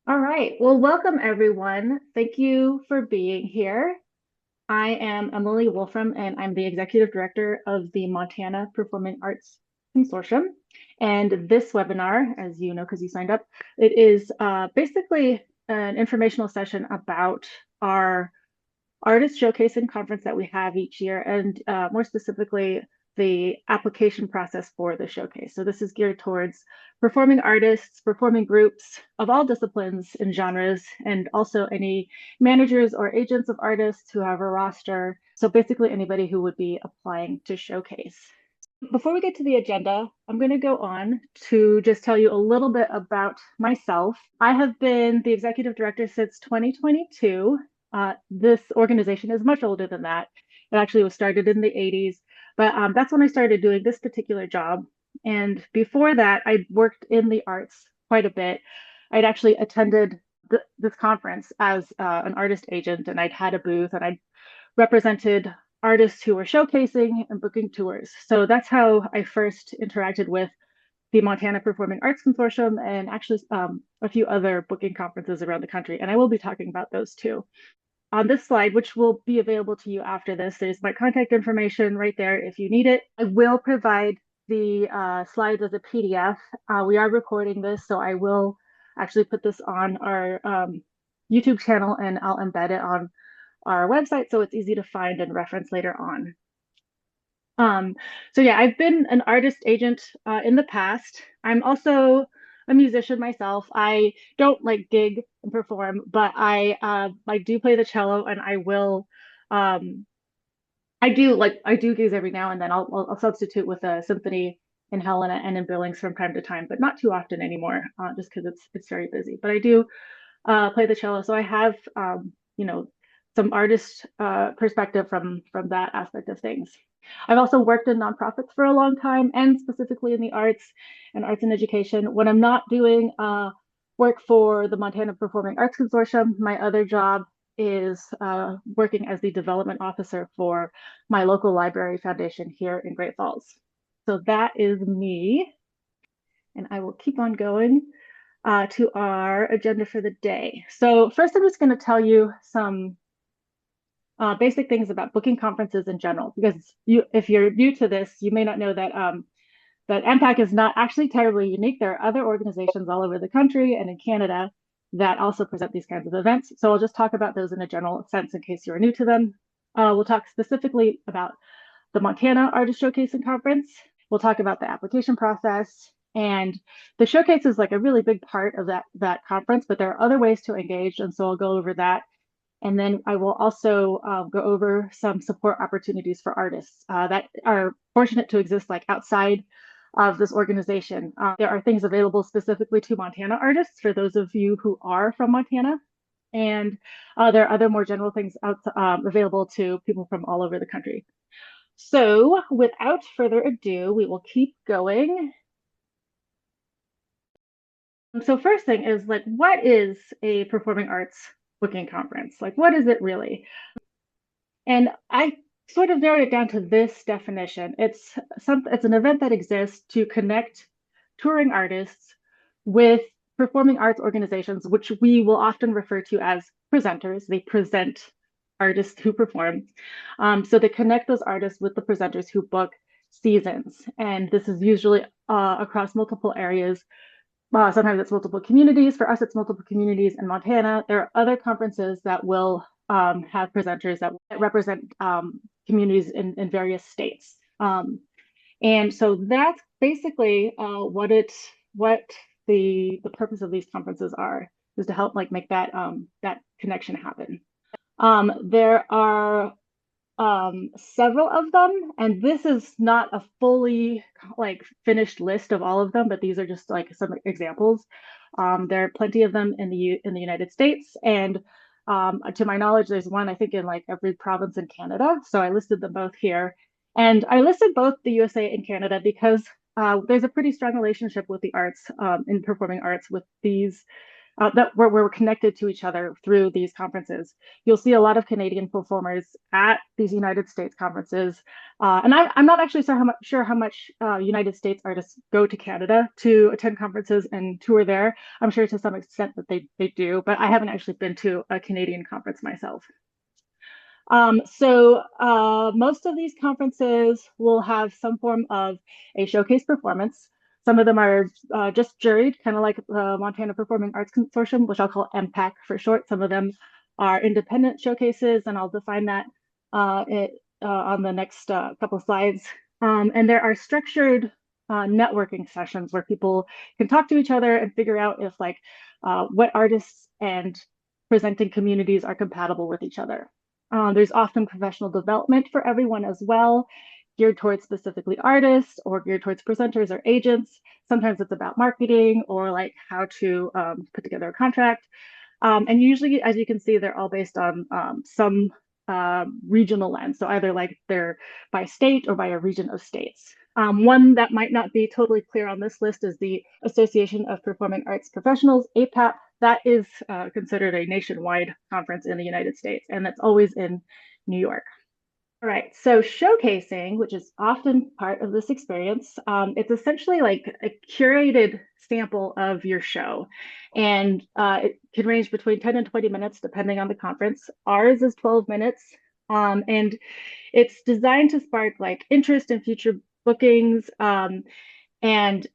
All right. Well, welcome everyone. Thank you for being here. I am Emily Wolfram, and I'm the Executive Director of the Montana Performing Arts Consortium. And this webinar, as you know, because you signed up, it is basically an informational session about our artist showcase and conference that we have each year, and more specifically, the application process for the showcase. So this is geared towards performing artists, performing groups of all disciplines and genres, and also any managers or agents of artists who have a roster. So basically anybody who would be applying to showcase. Before we get to the agenda, I'm going to go on to just tell you a little bit about myself. I have been the executive director since 2022. This organization is much older than that. It actually was started in the 80s, but that's when I started doing this particular job. And before that, I worked in the arts quite a bit. I'd actually attended this conference as an artist agent, and I'd had a booth and I'd represented artists who were showcasing and booking tours. So that's how I first interacted with the Montana Performing Arts Consortium and actually a few other booking conferences around the country. And I will be talking about those too. On this slide, which will be available to you after this, there's my contact information right there if you need it. I will provide the slides as a PDF. We are recording this, so I will actually put this on our YouTube channel and I'll embed it on our website so it's easy to find and reference later on. So yeah, I've been an artist agent in the past. I'm also a musician myself. I don't like gig and perform, but I do play the cello and I do gigs every now and then. I'll substitute with a symphony in Helena and in Billings from time to time, but not too often anymore, just because it's very busy. But I do play the cello, so I have you know some artist perspective from that aspect of things. I've also worked in nonprofits for a long time, and specifically in the arts and arts and education. When I'm not doing work for the Montana Performing Arts Consortium, my other job is working as the development officer for my local library foundation here in Great Falls. So that is me, and I will keep on going to our agenda for the day. So first, I'm just going to tell you some basic things about booking conferences in general, because if you're new to this, you may not know that that MPAC is not actually terribly unique. There are other organizations all over the country and in Canada that also present these kinds of events. So I'll just talk about those in a general sense in case you're new to them. We'll talk specifically about the Montana Artist Showcase and Conference. We'll talk about the application process. And the showcase is like a really big part of that conference, but there are other ways to engage. And so I'll go over that. And then I will also go over some support opportunities for artists that are fortunate to exist like outside of this organization. There are things available specifically to Montana artists for those of you who are from Montana. And there are other more general things available to people from all over the country. So without further ado, we will keep going. So first thing is like, what is a performing arts booking conference? Like, what is it really? And I sort of narrowed it down to this definition. It's an event that exists to connect touring artists with performing arts organizations, which we will often refer to as presenters. They present artists who perform. So they connect those artists with the presenters who book seasons. And this is usually across multiple areas. Sometimes it's multiple communities. For us, it's multiple communities in Montana. There are other conferences that will have presenters that represent communities in various states. And so that's basically what the purpose of these conferences are, is to help like make that that connection happen. There are several of them, and this is not a fully like finished list of all of them, but these are just like some examples. There are plenty of them in the United States, and to my knowledge, there's one I think in like every province in Canada. So I listed them both here, and I listed both the USA and Canada because there's a pretty strong relationship with the arts in performing arts with these that where we're connected to each other through these conferences. You'll see a lot of Canadian performers at these United States conferences. And I'm not actually sure how much United States artists go to Canada to attend conferences and tour there. I'm sure to some extent that they do, but I haven't actually been to a Canadian conference myself. Most of these conferences will have some form of a showcase performance. Some of them are just juried, kind of like the Montana Performing Arts Consortium, which I'll call MPAC for short. Some of them are independent showcases, and I'll define that on the next couple slides. And there are structured networking sessions where people can talk to each other and figure out if like what artists and presenting communities are compatible with each other. There's often professional development for everyone as well, geared towards specifically artists or geared towards presenters or agents. Sometimes it's about marketing or like how to put together a contract. And usually, as you can see, they're all based on some regional lens. So either like they're by state or by a region of states. One that might not be totally clear on this list is the Association of Performing Arts Professionals, APAP. That is considered a nationwide conference in the United States, and that's always in New York. All right, so showcasing, which is often part of this experience, it's essentially like a curated sample of your show. And it can range between 10 and 20 minutes, depending on the conference. Ours is 12 minutes. And it's designed to spark like interest in future bookings. And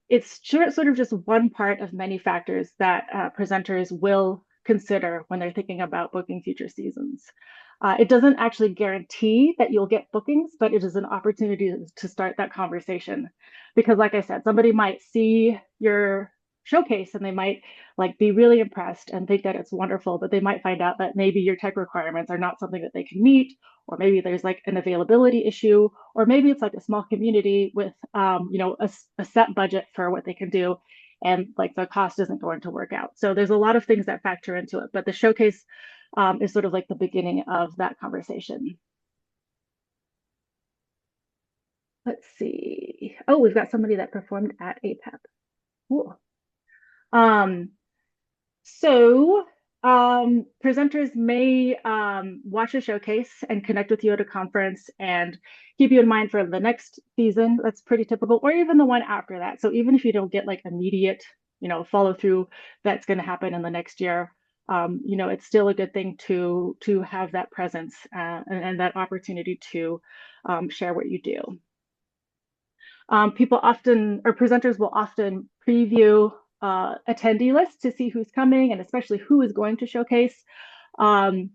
it's sort of just one part of many factors that presenters will consider when they're thinking about booking future seasons. It doesn't actually guarantee that you'll get bookings, but it is an opportunity to start that conversation. Because like I said, somebody might see your showcase and they might like be really impressed and think that it's wonderful, but they might find out that maybe your tech requirements are not something that they can meet, or maybe there's like an availability issue, or maybe it's like a small community with a set budget for what they can do, and like the cost isn't going to work out. So there's a lot of things that factor into it, but the showcase is sort of like the beginning of that conversation. Let's see. Oh, we've got somebody that performed at APAP. Cool. Um, so presenters may watch a showcase and connect with you at a conference and keep you in mind for the next season. That's pretty typical, or even the one after that. So even if you don't get like immediate, follow through that's going to happen in the next year, it's still a good thing to have that presence and that opportunity to share what you do. Presenters will often preview attendee lists to see who's coming and especially who is going to showcase. And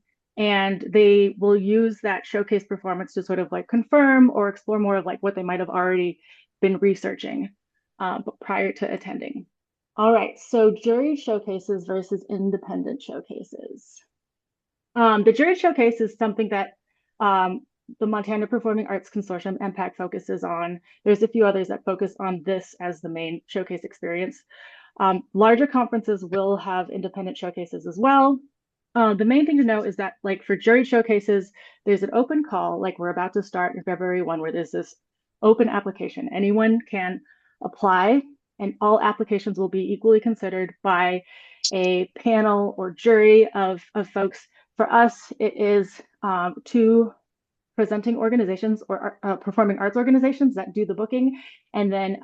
they will use that showcase performance to sort of like confirm or explore more of like what they might have already been researching prior to attending. All right, so jury showcases versus independent showcases. The jury showcase is something that the Montana Performing Arts Consortium, MPAC, focuses on. There's a few others that focus on this as the main showcase experience. Larger conferences will have independent showcases as well. The main thing to know is that like for jury showcases, there's an open call, like we're about to start in February 1, where there's this open application. Anyone can apply and all applications will be equally considered by a panel or jury of folks. For us, it is two presenting organizations or performing arts organizations that do the booking, and then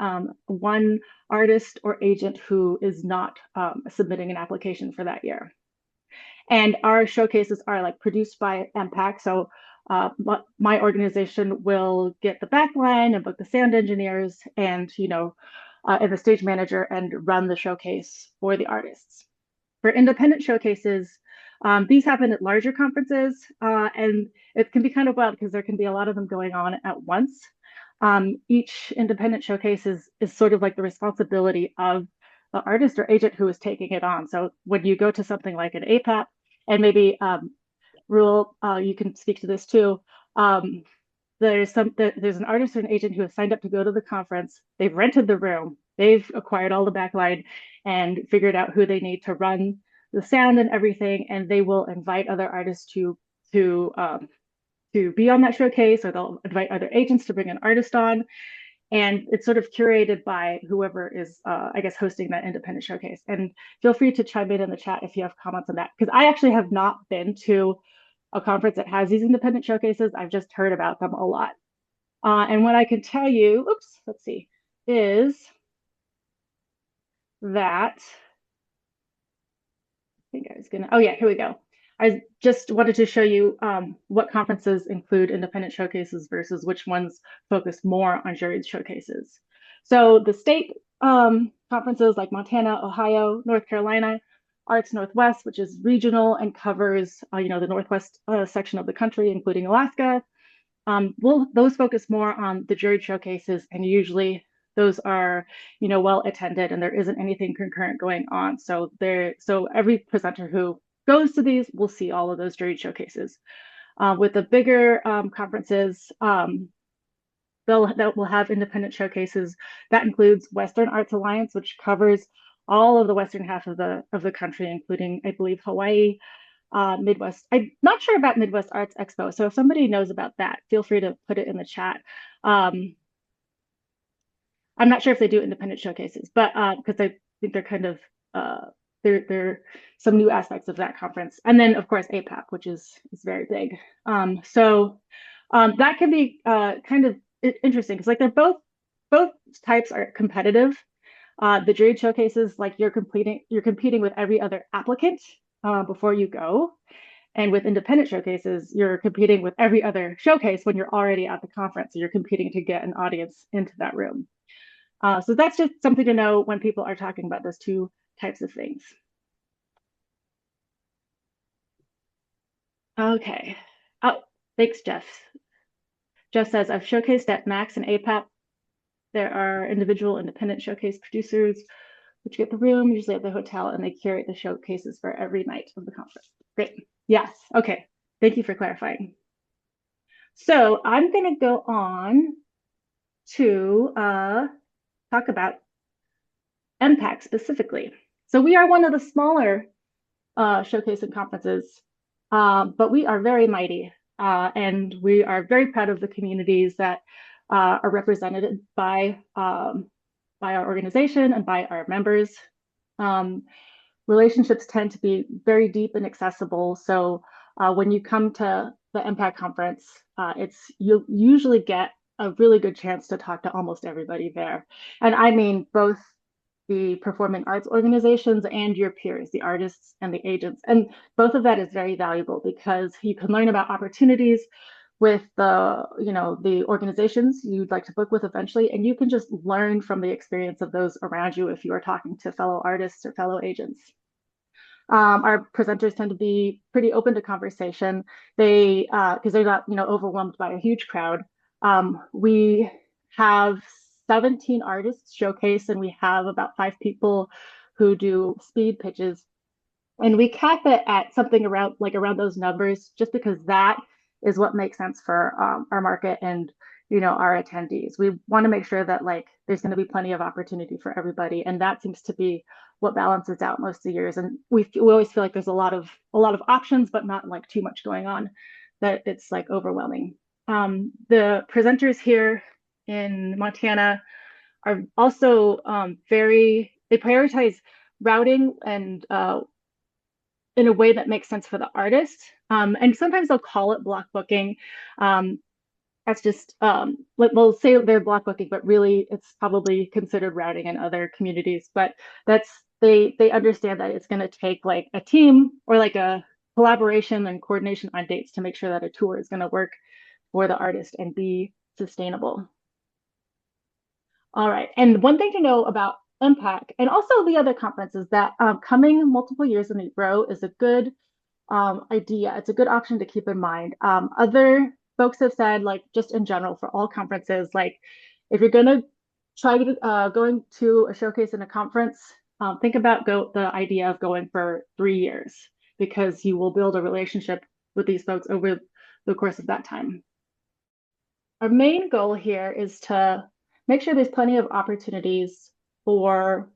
one artist or agent who is not submitting an application for that year. And our showcases are like produced by MPAC. So my organization will get the backline and book the sound engineers and, and the stage manager and run the showcase for the artists. For independent showcases, these happen at larger conferences, and it can be kind of wild because there can be a lot of them going on at once. Each independent showcase is sort of like the responsibility of the artist or agent who is taking it on. So when you go to something like an APAP, and maybe Rule, you can speak to this too. There's an artist or an agent who has signed up to go to the conference. They've rented the room. They've acquired all the backline and figured out who they need to run the sound and everything, and they will invite other artists to be on that showcase, or they'll invite other agents to bring an artist on. And it's sort of curated by whoever is, I guess, hosting that independent showcase. And feel free to chime in the chat if you have comments on that, because I actually have not been to a conference that has these independent showcases. I've just heard about them a lot. And what I can tell you, oops, let's see, is that think I was gonna, oh yeah, here we go. I just wanted to show you what conferences include independent showcases versus which ones focus more on juried showcases. So the state conferences like Montana, Ohio, North Carolina, Arts Northwest, which is regional and covers the Northwest section of the country, including Alaska. Those focus more on the juried showcases, and usually those are, well attended, and there isn't anything concurrent going on. So every presenter who goes to these will see all of those juried showcases. With the bigger conferences, that will have independent showcases. That includes Western Arts Alliance, which covers all of the western half of the country, including, I believe, Hawaii, Midwest. I'm not sure about Midwest Arts Expo. So if somebody knows about that, feel free to put it in the chat. I'm not sure if they do independent showcases, but because I think they're kind of there some new aspects of that conference. And then of course APAC, which is very big. That can be kind of interesting because like they're both types are competitive. The juried showcases, like you're competing with every other applicant before you go. And with independent showcases, you're competing with every other showcase when you're already at the conference. So you're competing to get an audience into that room. So that's just something to know when people are talking about those two types of things. Okay. Oh, thanks, Jeff. Jeff says, I've showcased at Max and APAC. There are individual independent showcase producers which get the room, usually at the hotel, and they curate the showcases for every night of the conference. Great. Yes. Okay. Thank you for clarifying. So I'm going to go on to talk about MPAC specifically. So we are one of the smaller showcase and conferences, but we are very mighty, and we are very proud of the communities that are represented by our organization and by our members. Relationships tend to be very deep and accessible. So when you come to the MPAC conference, you'll usually get a really good chance to talk to almost everybody there. And I mean both the performing arts organizations and your peers, the artists and the agents. And both of that is very valuable because you can learn about opportunities with the organizations you'd like to book with eventually, and you can just learn from the experience of those around you if you are talking to fellow artists or fellow agents. Our presenters tend to be pretty open to conversation. Because they're not overwhelmed by a huge crowd. We have 17 artists showcase, and we have about 5 people who do speed pitches. And we cap it at something around those numbers, just because that is what makes sense for our market and our attendees. We want to make sure that there's going to be plenty of opportunity for everybody, and that seems to be what balances out most of the years. And we always feel like there's a lot of options, but not too much going on, that it's overwhelming. The presenters here in Montana are also they prioritize routing and in a way that makes sense for the artist. And sometimes they'll call it block booking. That's just, they'll say they're block booking, but really it's probably considered routing in other communities. But they understand that it's going to take a team or a collaboration and coordination on dates to make sure that a tour is going to work for the artist and be sustainable. All right. And one thing to know about MPAC and also the other conferences that coming multiple years in a row is a good idea. It's a good option to keep in mind. Other folks have said, just in general for all conferences, if you're going to try going to a showcase in a conference, think about the idea of going for 3 years, because you will build a relationship with these folks over the course of that time. Our main goal here is to make sure there's plenty of opportunities for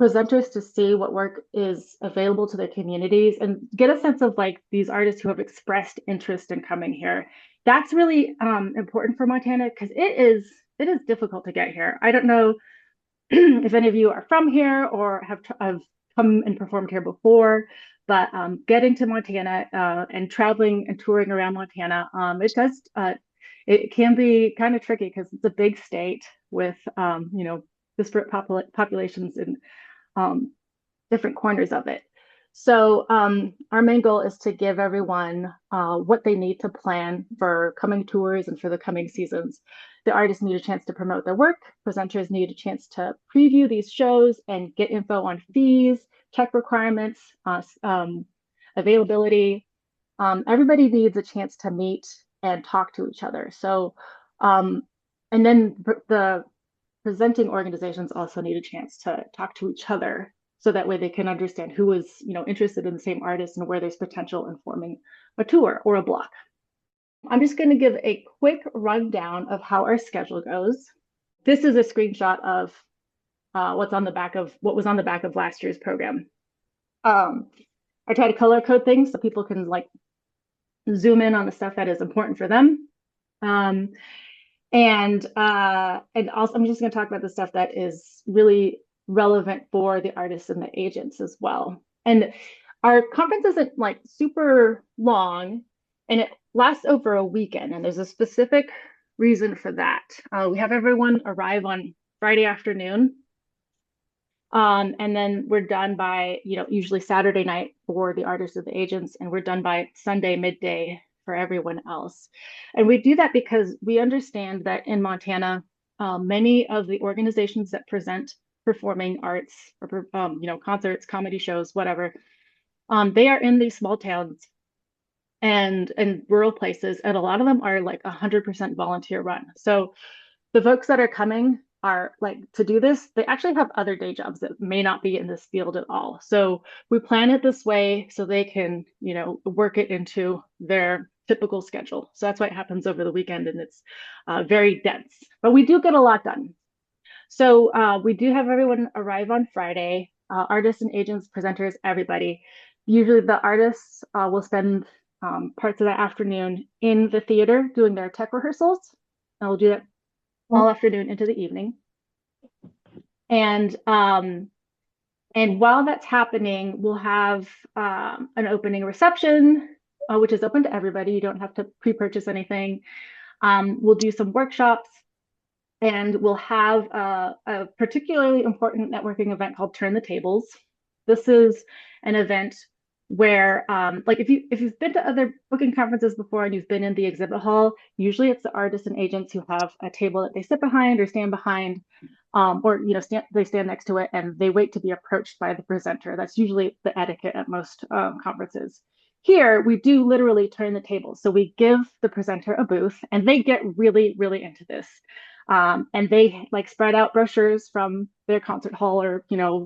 presenters to see what work is available to their communities and get a sense of these artists who have expressed interest in coming here. That's really important for Montana, because it is difficult to get here. I don't know if any of you are from here or have come and performed here before, but getting to Montana and traveling and touring around Montana, it can be kind of tricky because it's a big state with disparate populations in um, different corners of it. So our main goal is to give everyone what they need to plan for coming tours and for the coming seasons. The artists need a chance to promote their work. Presenters need a chance to preview these shows and get info on fees, check requirements, availability. Everybody needs a chance to meet and talk to each other. So, and then the presenting organizations also need a chance to talk to each other so that way they can understand who is interested in the same artist and where there's potential in forming a tour or a block. I'm just going to give a quick rundown of how our schedule goes. This is a screenshot of what was on the back of last year's program. I try to color code things so people can like zoom in on the stuff that is important for them. And also I'm just going to talk about the stuff that is really relevant for the artists and the agents as well. And our conference isn't like super long, and it lasts over a weekend, and there's a specific reason for that. We have everyone arrive on Friday afternoon, and then we're done by usually Saturday night for the artists and the agents, and we're done by Sunday midday for everyone else. And we do that because we understand that in Montana, many of the organizations that present performing arts or concerts, comedy shows, whatever, they are in these small towns and rural places, and a lot of them are like 100% volunteer run. So the folks that are coming are like to do this, they actually have other day jobs that may not be in this field at all. So we plan it this way so they can, work it into their typical schedule. So that's why it happens over the weekend, and it's very dense, but we do get a lot done. So we do have everyone arrive on Friday, artists and agents, presenters, everybody. Usually the artists will spend parts of that afternoon in the theater doing their tech rehearsals. And we'll do that all afternoon into the evening. And while that's happening, we'll have an opening reception, which is open to everybody. You don't have to pre-purchase anything. We'll do some workshops, and we'll have a particularly important networking event called Turn the Tables. This is an event where like if you've been to other booking conferences before and you've been in the exhibit hall, usually it's the artists and agents who have a table that they sit behind or stand behind, or they stand next to it and they wait to be approached by the presenter. That's usually the etiquette at most conferences. Here we do literally turn the tables. So we give the presenter a booth, and they get really, really into this. And they like spread out brochures from their concert hall or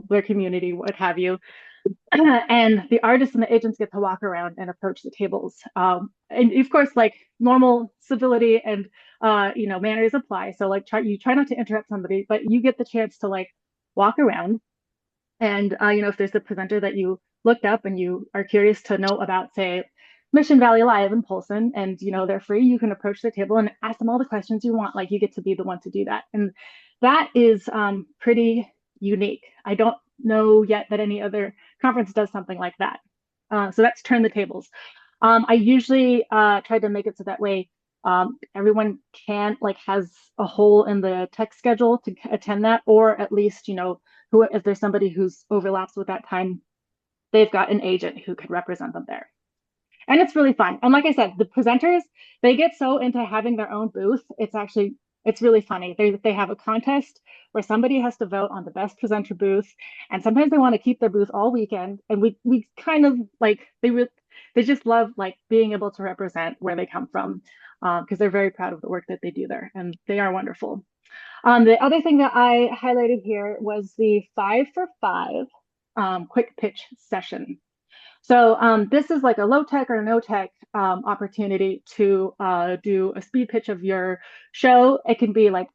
their community, what have you. And the artists and the agents get to walk around and approach the tables. And of course, like normal civility and manners apply. So like you try not to interrupt somebody, but you get the chance to like walk around. And if there's a presenter that you looked up and you are curious to know about, say, Mission Valley Live in Polson, and they're free, you can approach the table and ask them all the questions you want. Like you get to be the one to do that. And that is pretty unique. I don't know yet that any other conference does something like that. So that's Turn the Tables. I usually try to make it so that way everyone has a hole in the tech schedule to attend that, or at least, if there's somebody who's overlaps with that time, they've got an agent who could represent them there. And it's really fun. And like I said, the presenters, they get so into having their own booth. It's really funny. They have a contest where somebody has to vote on the best presenter booth. And sometimes they want to keep their booth all weekend. And we kind of like, they just love like being able to represent where they come from, because they're very proud of the work that they do there, and they are wonderful. The other thing that I highlighted here was the 5 for 5 quick pitch session. So this is like a low tech or no tech opportunity to do a speed pitch of your show. It can be like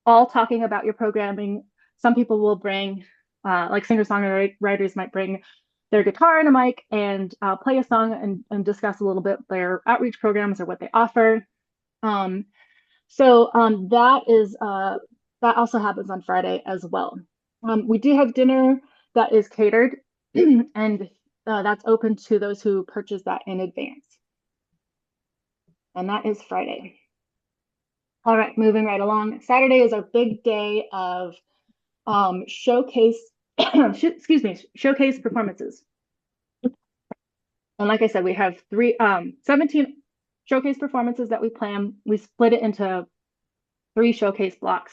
all talking about your programming. Some people will bring, like singer-songwriters might bring their guitar and a mic and play a song and discuss a little bit their outreach programs or what they offer. So that also happens on Friday as well. We do have dinner that is catered, and that's open to those who purchase that in advance. And that is Friday. All right, moving right along. Saturday is our big day of showcase, excuse me, showcase performances. And like I said, we have 17 showcase performances that we plan. We split it into 3 showcase blocks.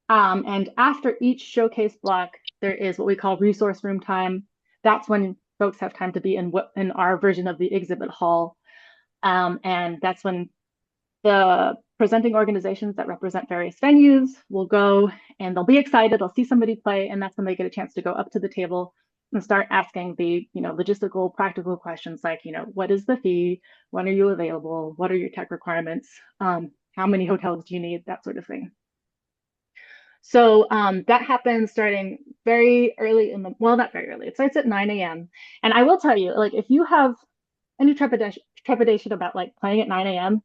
And after each showcase block, there is what we call resource room time. That's when folks have time to be in our version of the exhibit hall. And that's when the presenting organizations that represent various venues will go and they'll be excited. They'll see somebody play, and that's when they get a chance to go up to the table and start asking the logistical, practical questions like, what is the fee? When are you available? What are your tech requirements? How many hotels do you need? That sort of thing. So that happens starting very early well, not very early. It starts at 9 a.m. And I will tell you, like, if you have any trepidation about like playing at 9 a.m.,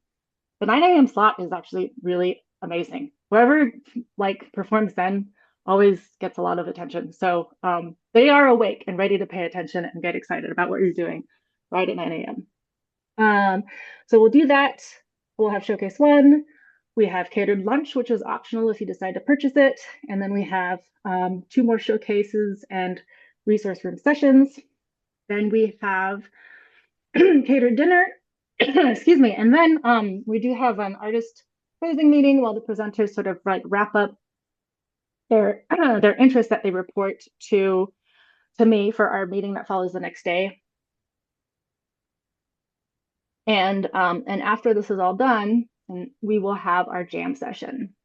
the 9 a.m. slot is actually really amazing. Whoever like performs then always gets a lot of attention. So they are awake and ready to pay attention and get excited about what you're doing right at 9 a.m. So we'll do that. We'll have showcase one. We have catered lunch, which is optional if you decide to purchase it. And then we have 2 more showcases and resource room sessions. Then we have catered dinner. Excuse me. And then we do have an artist closing meeting while the presenters sort of like wrap up their their interest that they report to me for our meeting that follows the next day. And after this is all done, we will have our jam session.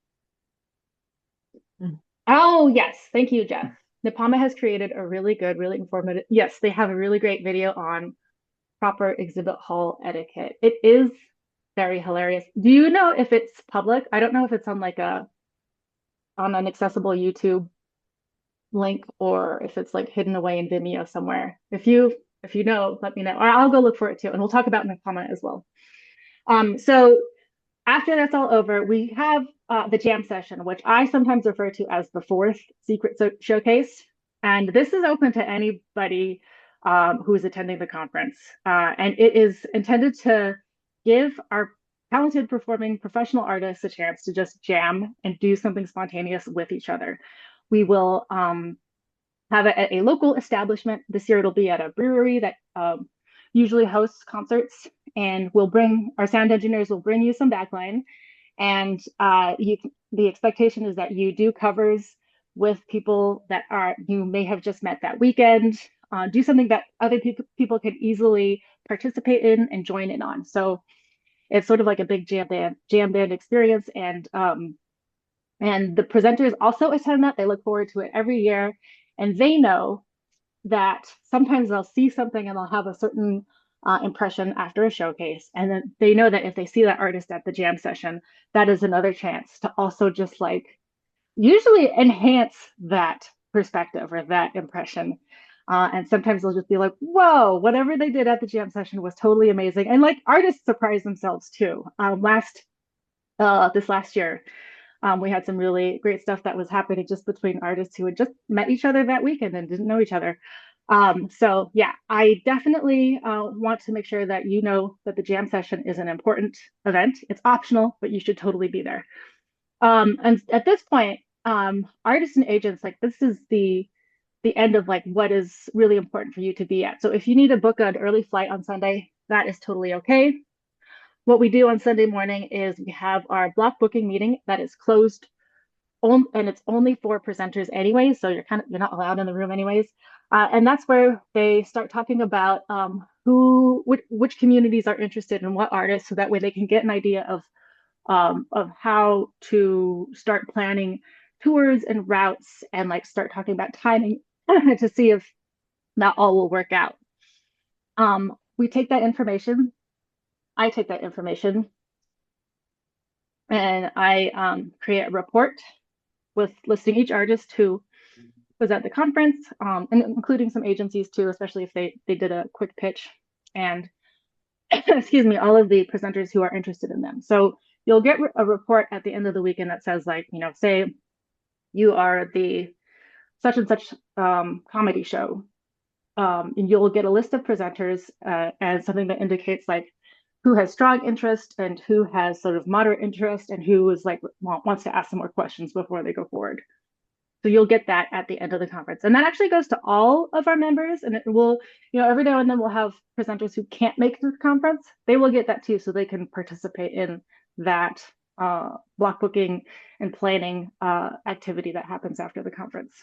Oh, yes. Thank you, Jeff. Nepama has created a really good, really informative. Yes, they have a really great video on proper exhibit hall etiquette. It is very hilarious. Do you know if it's public? I don't know if it's on like on an accessible YouTube link or if it's like hidden away in Vimeo somewhere. If you know, let me know. Or I'll go look for it too, and we'll talk about Nepama as well. So after that's all over, we have the jam session, which I sometimes refer to as the 4th secret showcase. And this is open to anybody who is attending the conference. And it is intended to give our talented performing professional artists a chance to just jam and do something spontaneous with each other. We will have it at a local establishment. This year it'll be at a brewery that usually hosts concerts, and our sound engineers will bring you some backline, and the expectation is that you do covers with people that you may have just met that weekend. Do something that other people could easily participate in and join in on. So it's sort of like a big jam band experience, and the presenters also attend that. They look forward to it every year, and they know that sometimes they'll see something and they'll have a certain impression after a showcase. And then they know that if they see that artist at the jam session, that is another chance to also just like usually enhance that perspective or that impression. And sometimes they'll just be like, whoa, whatever they did at the jam session was totally amazing. And like artists surprise themselves too. This last year, we had some really great stuff that was happening just between artists who had just met each other that weekend and didn't know each other. So yeah, I definitely want to make sure that you know that the jam session is an important event. It's optional, but you should totally be there. And at this point, artists and agents, like this is the end of like what is really important for you to be at. So if you need to book an early flight on Sunday, that is totally okay. What we do on Sunday morning is we have our block booking meeting that is closed and it's only for presenters anyway, so you're not allowed in the room anyways. And that's where they start talking about which communities are interested in what artists, so that way they can get an idea of how to start planning tours and routes and like start talking about timing to see if that all will work out. We take that information. I take that information and I create a report with listing each artist who was at the conference, and including some agencies too, especially if they did a quick pitch, and excuse me, all of the presenters who are interested in them. So you'll get a report at the end of the weekend that says like, say you are the such and such comedy show, and you'll get a list of presenters and something that indicates like who has strong interest and who has sort of moderate interest and who is like wants to ask some more questions before they go forward. So you'll get that at the end of the conference. And that actually goes to all of our members. And it will, every now and then we'll have presenters who can't make the conference. They will get that too, so they can participate in that block booking and planning activity that happens after the conference.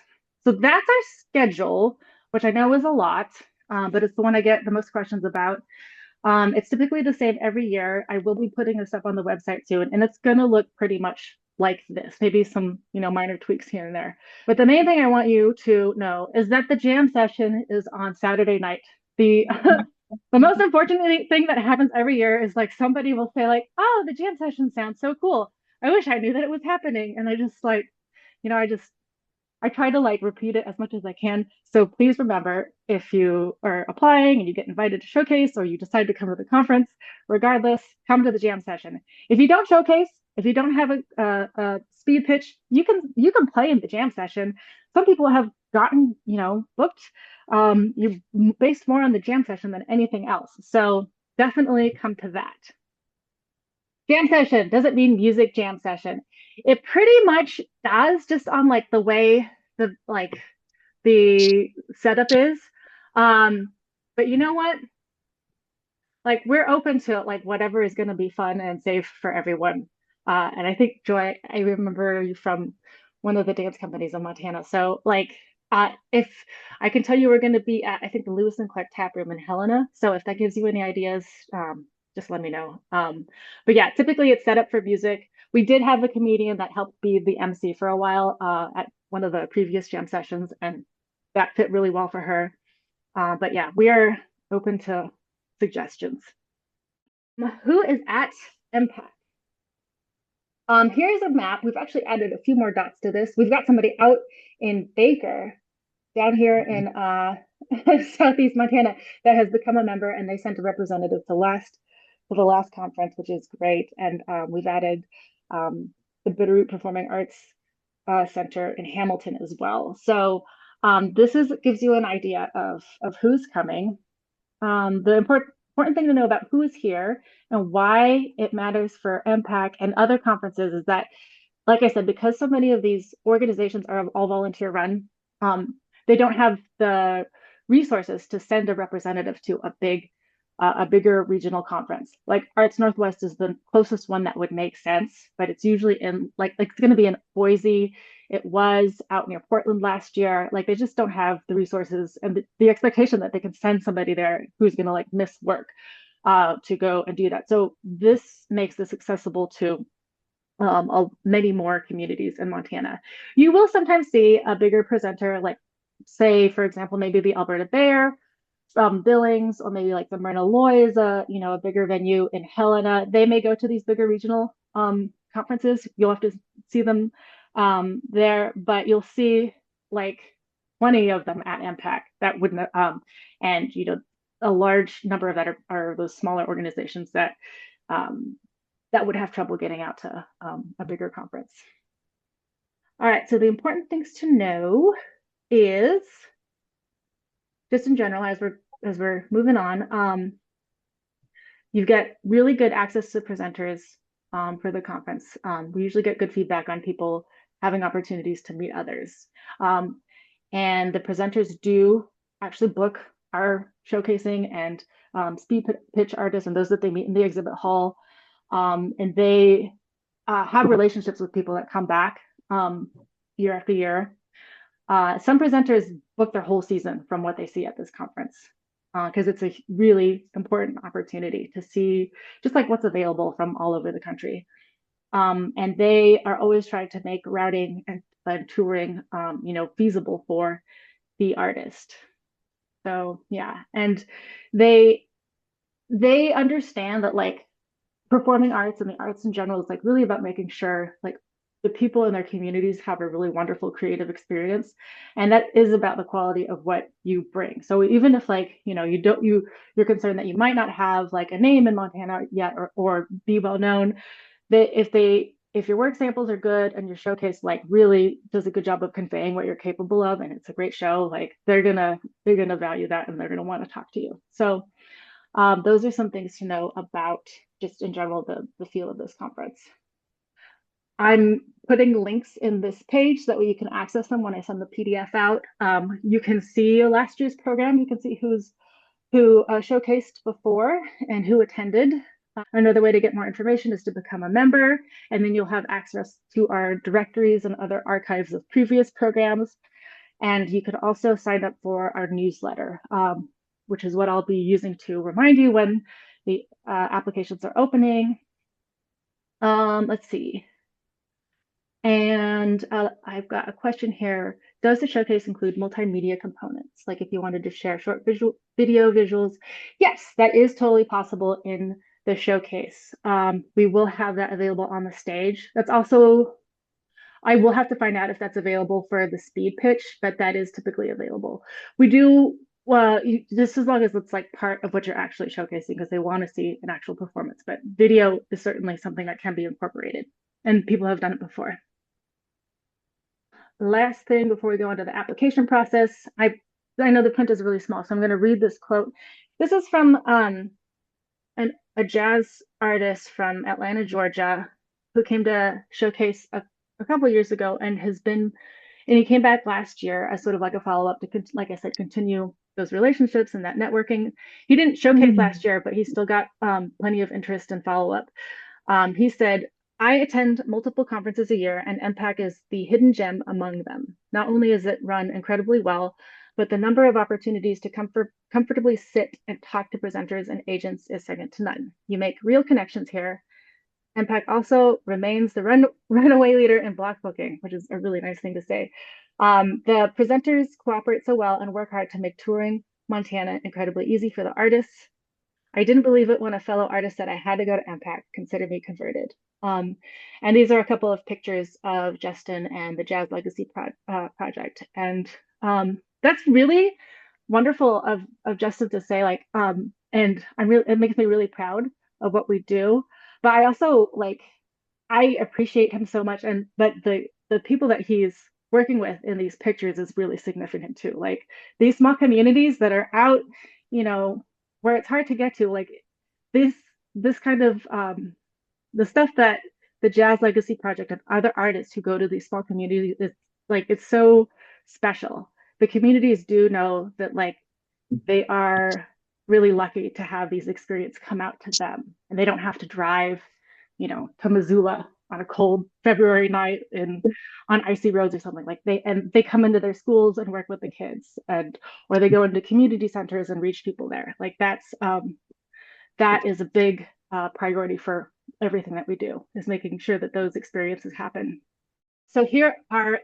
So that's our schedule, which I know is a lot, but it's the one I get the most questions about. It's typically the same every year. I will be putting this up on the website soon, and it's going to look pretty much like this, maybe some, minor tweaks here and there. But the main thing I want you to know is that the jam session is on Saturday night. The the most unfortunate thing that happens every year is like somebody will say like, "Oh, the jam session sounds so cool. I wish I knew that it was happening." And I just like, I try to like repeat it as much as I can. So please remember, if you are applying and you get invited to showcase or you decide to come to the conference, regardless, come to the jam session. If you don't showcase, if you don't have a speed pitch, you can play in the jam session. Some people have gotten, booked. You're based more on the jam session than anything else. So definitely come to that. Jam session doesn't mean music jam session. It pretty much does, just on like the way the setup is. But you know what? Like we're open to like whatever is going to be fun and safe for everyone. And I think Joy, I remember you from one of the dance companies in Montana. So like if I can tell you we're going to be at, I think, the Lewis and Clark Tap Room in Helena. So if that gives you any ideas, just let me know. But yeah, typically it's set up for music. We did have a comedian that helped be the MC for a while at one of the previous jam sessions, and that fit really well for her. But yeah, we are open to suggestions. Who is at MPAC? Here's a map. We've actually added a few more dots to this. We've got somebody out in Baker, down here in Southeast Montana, that has become a member, and they sent a representative to the last conference, which is great. And we've added the Bitterroot Performing Arts Center in Hamilton as well. So this gives you an idea of who's coming. The important thing to know about who is here and why it matters for MPAC and other conferences is that, like I said, because so many of these organizations are all volunteer run, they don't have the resources to send a representative to a bigger regional conference. Like Arts Northwest is the closest one that would make sense, but it's usually in like it's going to be in Boise. It was out near Portland last year. Like they just don't have the resources and the expectation that they can send somebody there who's going to like miss work to go and do that. So this makes this accessible to many more communities in Montana. You will sometimes see a bigger presenter, like say, for example, maybe the Alberta Bear from Billings, or maybe like the Myrna Loy is a bigger venue in Helena. They may go to these bigger regional conferences. You'll have to see them there, but you'll see like 20 of them at MPAC that wouldn't and a large number of that are those smaller organizations that that would have trouble getting out to a bigger conference. All right, so the important things to know is just in general, as we're moving on, you get really good access to presenters for the conference. We usually get good feedback on people having opportunities to meet others. And the presenters do actually book our showcasing and speed pitch artists and those that they meet in the exhibit hall. And they have relationships with people that come back year after year. Some presenters book their whole season from what they see at this conference because it's a really important opportunity to see just like what's available from all over the country. And they are always trying to make routing and touring, feasible for the artist. So yeah, and they understand that like performing arts and the arts in general is like really about making sure like the people in their communities have a really wonderful creative experience, and that is about the quality of what you bring. So even if like you're concerned that you might not have like a name in Montana yet or be well known, if your work samples are good and your showcase like really does a good job of conveying what you're capable of and it's a great show, like they're gonna value that and they're gonna want to talk to you. So those are some things to know about just in general the feel of this conference. I'm putting links in this page so that way you can access them when I send the PDF out. You can see last year's program. You can see who showcased before and who attended. Another way to get more information is to become a member, and then you'll have access to our directories and other archives of previous programs. And you could also sign up for our newsletter, which is what I'll be using to remind you when the applications are opening. Let's see. And I've got a question here. Does the showcase include multimedia components? Like if you wanted to share short video visuals? Yes, that is totally possible in the showcase. We will have that available on the stage. That's also, I will have to find out if that's available for the speed pitch, but that is typically available. We do, well, just as long as it's like part of what you're actually showcasing, because they want to see an actual performance, but video is certainly something that can be incorporated, and people have done it before. Last thing before we go into the application process, I know the print is really small, so I'm going to read this quote. This is from a jazz artist from Atlanta, Georgia, who came to showcase a couple years ago and he came back last year as sort of like a follow-up to, like I said, continue those relationships and that networking. He didn't showcase last year, but he still got plenty of interest and follow-up. He said, I attend multiple conferences a year, and MPAC is the hidden gem among them. Not only is it run incredibly well, but the number of opportunities to comfortably sit and talk to presenters and agents is second to none. You make real connections here. MPAC also remains the runaway leader in block booking, which is a really nice thing to say. The presenters cooperate so well and work hard to make touring Montana incredibly easy for the artists. I didn't believe it when a fellow artist said I had to go to MPAC. Consider me converted. Um, and these are a couple of pictures of Justin and the Jazz Legacy project. And that's really wonderful of Justin to say, like, and it makes me really proud of what we do. But I also like, I appreciate him so much. But the people that he's working with in these pictures is really significant too. Like these small communities that are out, you know, where it's hard to get to, like this this kind of the stuff that the Jazz Legacy Project and other artists who go to these small communities, it's so special. The communities do know that like they are really lucky to have these experiences come out to them, and they don't have to drive, to Missoula on a cold February night on icy roads or something. Like they come into their schools and work with the kids, or they go into community centers and reach people there. Like that is a big priority for everything that we do, is making sure that those experiences happen. So here are,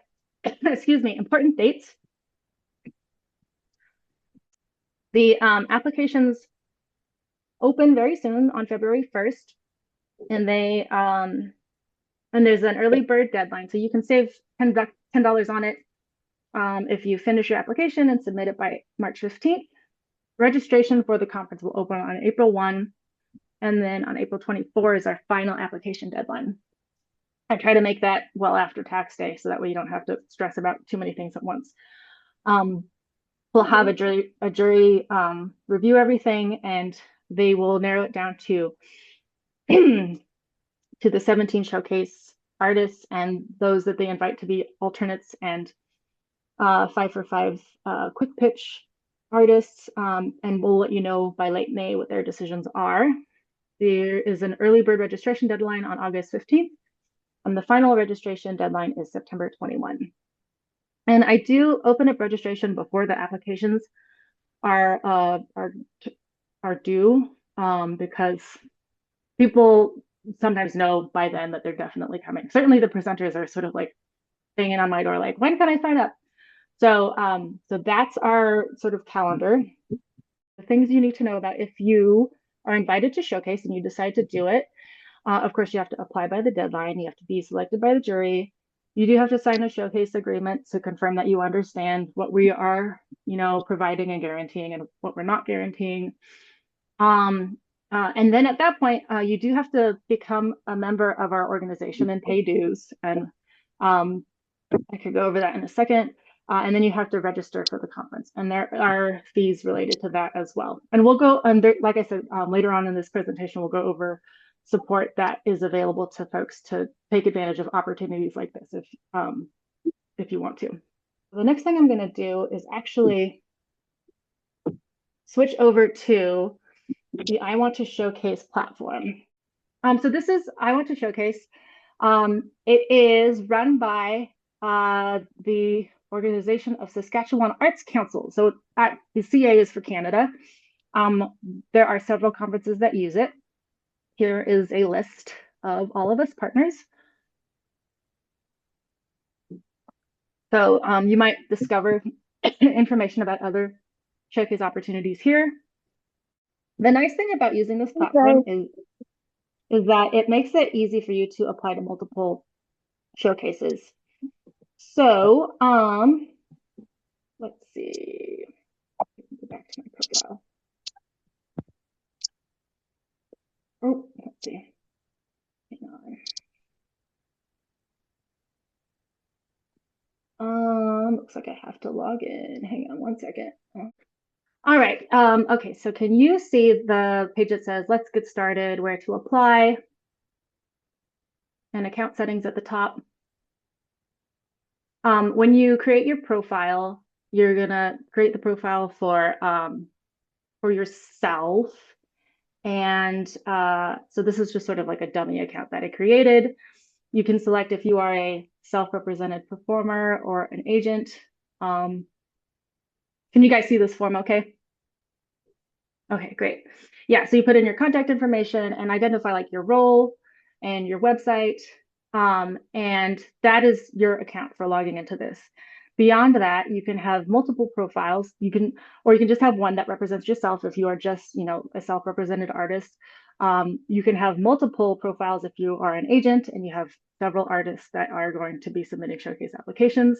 excuse me, important dates. The applications open very soon on February 1st, and there's an early bird deadline, so you can save $10 on it if you finish your application and submit it by March 15th. Registration for the conference will open on April 1, and then on April 24 is our final application deadline. I try to make that well after tax day, so that way you don't have to stress about too many things at once. We'll have a jury review everything, and they will narrow it down to to the 17 showcase artists and those that they invite to be alternates and 5 for 5 quick pitch artists, and we'll let you know by late May what their decisions are. There is an early bird registration deadline on August 15th, and the final registration deadline is September 21. And I do open up registration before the applications are due, because people sometimes know by then that they're definitely coming. Certainly the presenters are sort of like banging on my door, like, when can I sign up? So that's our sort of calendar. The things you need to know about if you are invited to showcase and you decide to do it. Of course, you have to apply by the deadline. You have to be selected by the jury. You do have to sign a showcase agreement to confirm that you understand what we are, providing and guaranteeing and what we're not guaranteeing. And then at that point, you do have to become a member of our organization and pay dues. And I could go over that in a second. And then you have to register for the conference. And there are fees related to that as well. And we'll go under, like I said, later on in this presentation, we'll go over support that is available to folks to take advantage of opportunities like this if you want to. The next thing I'm going to do is actually switch over to the I Want to Showcase platform. So this is I Want to Showcase. It is run by the Organization of Saskatchewan Arts Council. So the CA is for Canada. There are several conferences that use it. Here is a list of all of us partners. So you might discover information about other showcase opportunities here. The nice thing about using this platform is that it makes it easy for you to apply to multiple showcases. So let's see. Go back to my profile. Oh, let's see. Hang on. Looks like I have to log in. Hang on one second. All right. Okay, so can you see the page that says let's get started, where to apply, and account settings at the top? When you create your profile, you're gonna create the profile for yourself. And so this is just sort of like a dummy account that I created. You can select if you are a self-represented performer or an agent. Can you guys see this form okay? Okay, great. Yeah, so you put in your contact information and identify like your role and your website. And that is your account for logging into this. Beyond that, you can have multiple profiles. You can just have one that represents yourself if you are just, a self-represented artist. You can have multiple profiles if you are an agent and you have several artists that are going to be submitting showcase applications.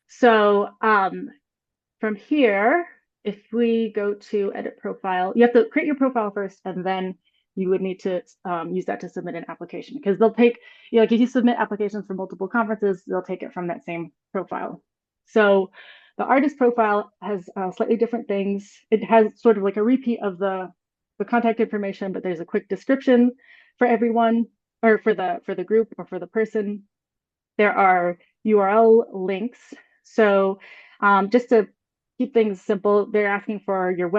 So from here, if we go to edit profile, you have to create your profile first, and then you would need to use that to submit an application, because they'll take, like if you submit applications for multiple conferences, they'll take it from that same profile. So the artist profile has slightly different things. It has sort of like a repeat of the contact information, but there's a quick description for everyone, or for the group or for the person. There are URL links. So just to keep things simple, they're asking for your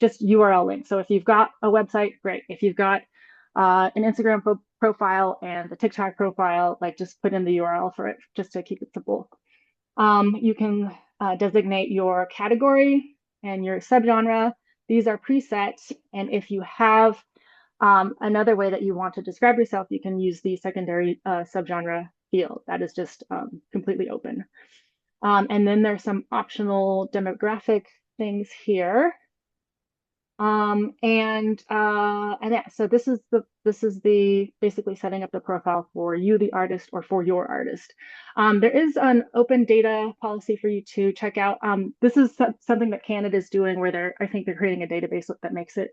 just URL links. So if you've got a website, great. If you've got an Instagram profile and the TikTok profile, like just put in the URL for it, just to keep it simple. You can designate your category and your subgenre. These are presets, and if you have another way that you want to describe yourself, you can use the secondary subgenre field. That is just completely open. And then there's some optional demographic things here. And yeah, so this is the basically setting up the profile for you, the artist, or for your artist. There is an open data policy for you to check out. This is something that Canada is doing, where I think they're creating a database that makes it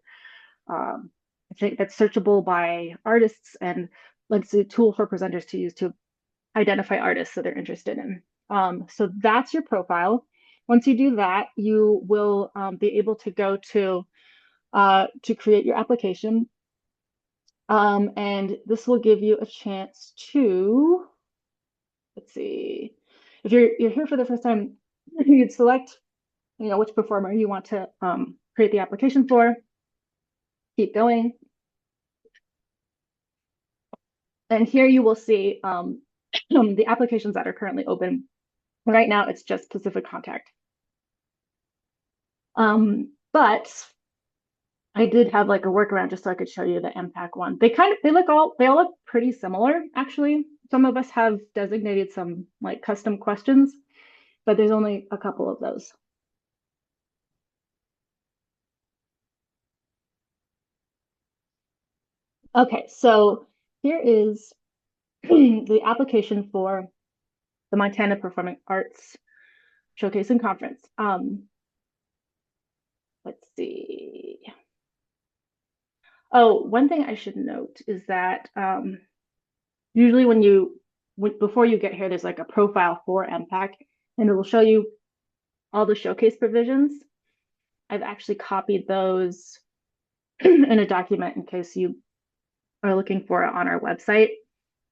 I think that's searchable by artists, and like it's a tool for presenters to use to identify artists that they're interested in. So that's your profile. Once you do that, you will be able to go to create your application. And this will give you a chance to, let's see, if you're here for the first time, you'd select, which performer you want to create the application for. Keep going. And here you will see the applications that are currently open. Right now, it's just Pacific Contact. But I did have like a workaround just so I could show you the MPAC one. They all look pretty similar, actually. Some of us have designated some like custom questions, but there's only a couple of those. Okay, so here is the application for the Montana Performing Arts Showcase and Conference. Let's see. Oh, one thing I should note is that usually before you get here, there's like a profile for MPAC, and it will show you all the showcase provisions. I've actually copied those in a document in case you are looking for it on our website.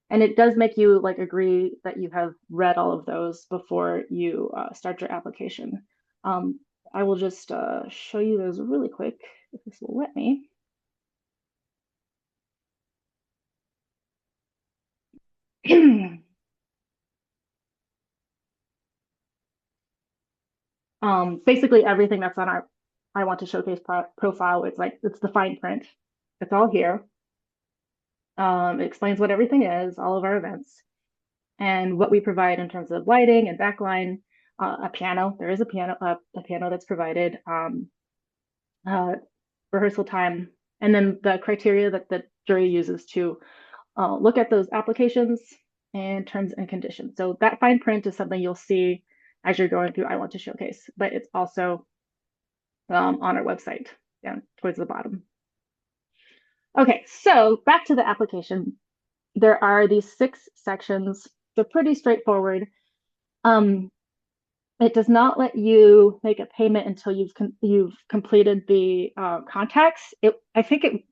And it does make you like agree that you have read all of those before you start your application. Um, I will just show you those really quick if this will let me. Basically everything that's on our I want to showcase profile, it's the fine print. It's all here. It explains what everything is, all of our events, and what we provide in terms of lighting and backline. A piano, there is a piano that's provided. Uh, Rehearsal time, and then the criteria that the jury uses to look at those applications and terms and conditions. So that fine print is something you'll see as you're going through I Want to Showcase, but it's also on our website down towards the bottom. Okay, so back to the application. There are these 6 sections. They're pretty straightforward. Um, it does not let you make a payment until you've completed the contacts. I think it,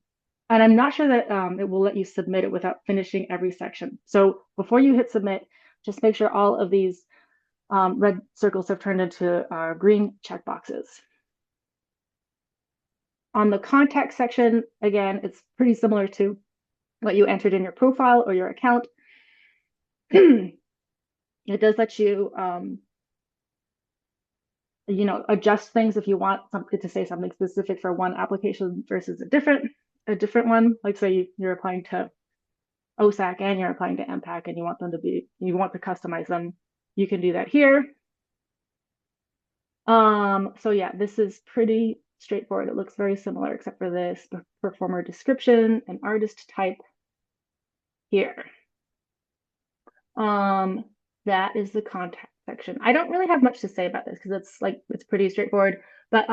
and I'm not sure that it will let you submit it without finishing every section. So before you hit submit, just make sure all of these red circles have turned into green check boxes. On the contact section, again, it's pretty similar to what you entered in your profile or your account. It does let you, adjust things if you want something to say something specific for one application versus a different one. Like say you're applying to OSAC and you're applying to MPAC and you want to customize them, you can do that here. So yeah, this is pretty straightforward. It looks very similar except for this performer description and artist type here. That is the contact section. I don't really have much to say about this because it's pretty straightforward. But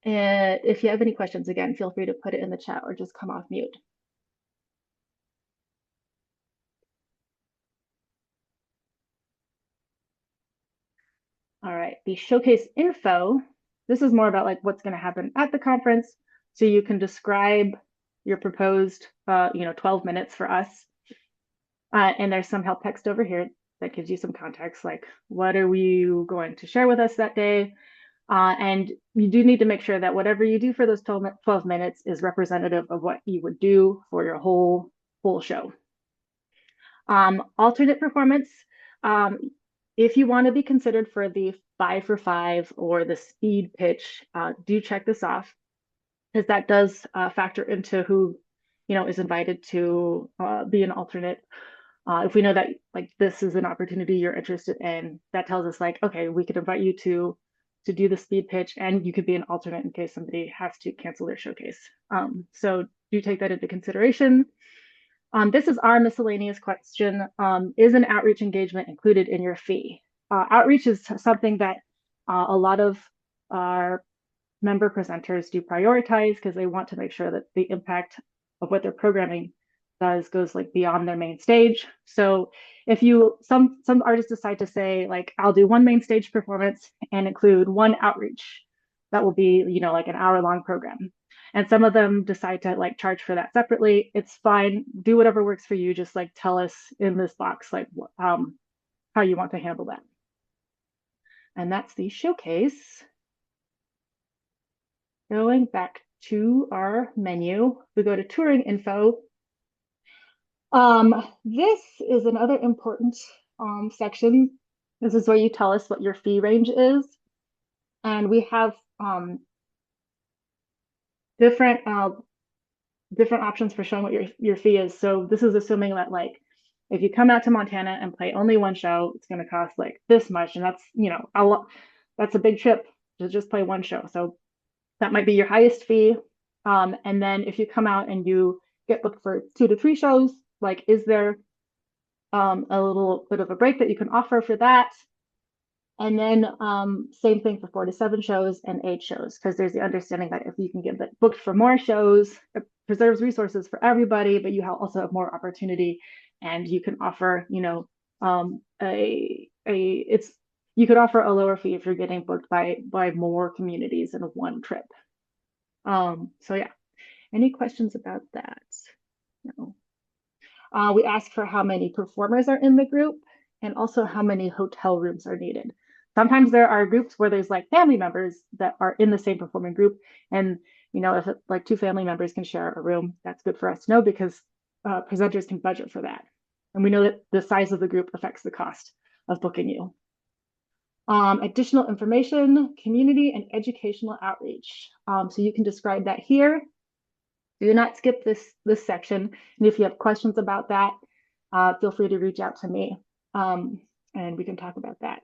if you have any questions, again, feel free to put it in the chat or just come off mute. All right, the showcase info. This is more about like what's going to happen at the conference. So you can describe your proposed, 12 minutes for us. And there's some help text over here that gives you some context, like what are we going to share with us that day? And you do need to make sure that whatever you do for those 12 minutes is representative of what you would do for your whole show. Alternate performance. If you want to be considered for the 5 for 5 or the speed pitch, do check this off because that does factor into who is invited to be an alternate. If we know that like this is an opportunity you're interested in, that tells us like, okay, we could invite you to do the speed pitch and you could be an alternate in case somebody has to cancel their showcase. So do take that into consideration. This is our miscellaneous question. Is an outreach engagement included in your fee? Outreach is something that a lot of our member presenters do prioritize because they want to make sure that the impact of what their programming goes like beyond their main stage. So if some artists decide to say like I'll do one main stage performance and include one outreach, that will be like an hour-long program. And some of them decide to like charge for that separately. It's fine. Do whatever works for you. Just like tell us in this box like how you want to handle that. And that's the showcase. Going back to our menu, we go to touring info. This is another important section. This is where you tell us what your fee range is. And we have different options for showing what your fee is. So this is assuming that like if you come out to Montana and play only one show, it's going to cost like this much, and that's that's a big trip to just play one show. So that might be your highest fee. And then if you come out and you get booked for 2 to 3 shows, like is there a little bit of a break that you can offer for that? And then same thing for 4 to 7 shows and 8 shows, because there's the understanding that if you can get booked for more shows, it preserves resources for everybody, but you also have more opportunity, and you can offer, it's you could offer a lower fee if you're getting booked by more communities in one trip. So yeah, any questions about that? No. We ask for how many performers are in the group and also how many hotel rooms are needed. Sometimes there are groups where there's like family members that are in the same performing group. And, if like 2 family members can share a room, that's good for us to know because presenters can budget for that. And we know that the size of the group affects the cost of booking you. Additional information, community and educational outreach. So you can describe that here. Do not skip this section. And if you have questions about that, feel free to reach out to me, and we can talk about that.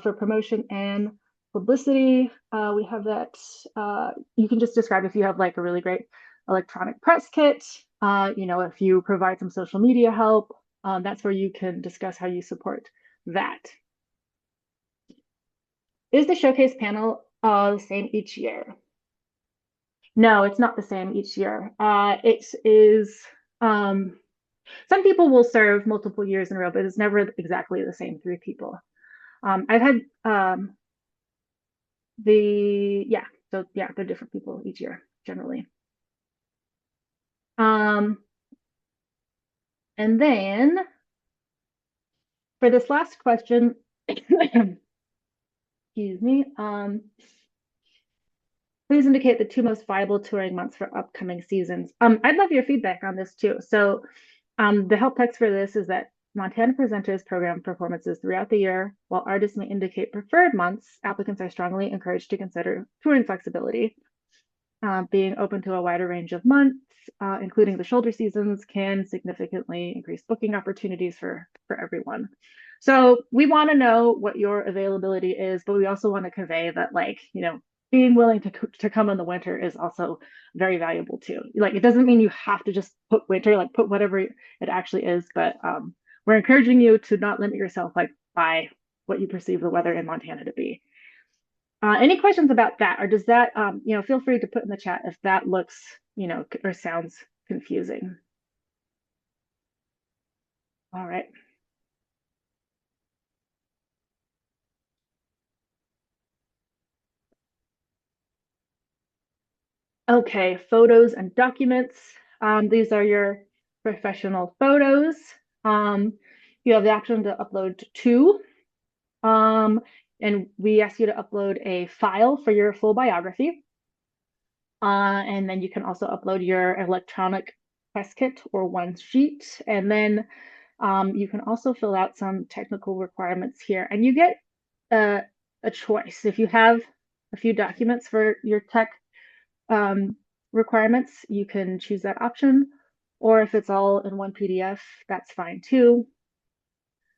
For promotion and publicity, we have that. You can just describe if you have like a really great electronic press kit, if you provide some social media help, that's where you can discuss how you support that. Is the showcase panel the same each year? No, it's not the same each year. It is, some people will serve multiple years in a row, but it's never exactly the same 3 people. I've had they're different people each year generally. And then for this last question, excuse me, please indicate the 2 most viable touring months for upcoming seasons. I'd love your feedback on this too. So the help text for this is that Montana presenters program performances throughout the year. While artists may indicate preferred months, applicants are strongly encouraged to consider touring flexibility. Being open to a wider range of months, including the shoulder seasons, can significantly increase booking opportunities for everyone. So we want to know what your availability is, but we also want to convey that, like, being willing to come in the winter is also very valuable too. Like, it doesn't mean you have to just put winter, like put whatever it actually is, but we're encouraging you to not limit yourself like by what you perceive the weather in Montana to be. Any questions about that, or does that, feel free to put in the chat if that looks, or sounds confusing. All right. Okay, photos and documents. These are your professional photos. You have the option to upload 2. And we ask you to upload a file for your full biography. And then you can also upload your electronic press kit or 1 sheet. And then you can also fill out some technical requirements here. And you get a choice. If you have a few documents for your tech requirements, you can choose that option. Or if it's all in 1 PDF, that's fine too.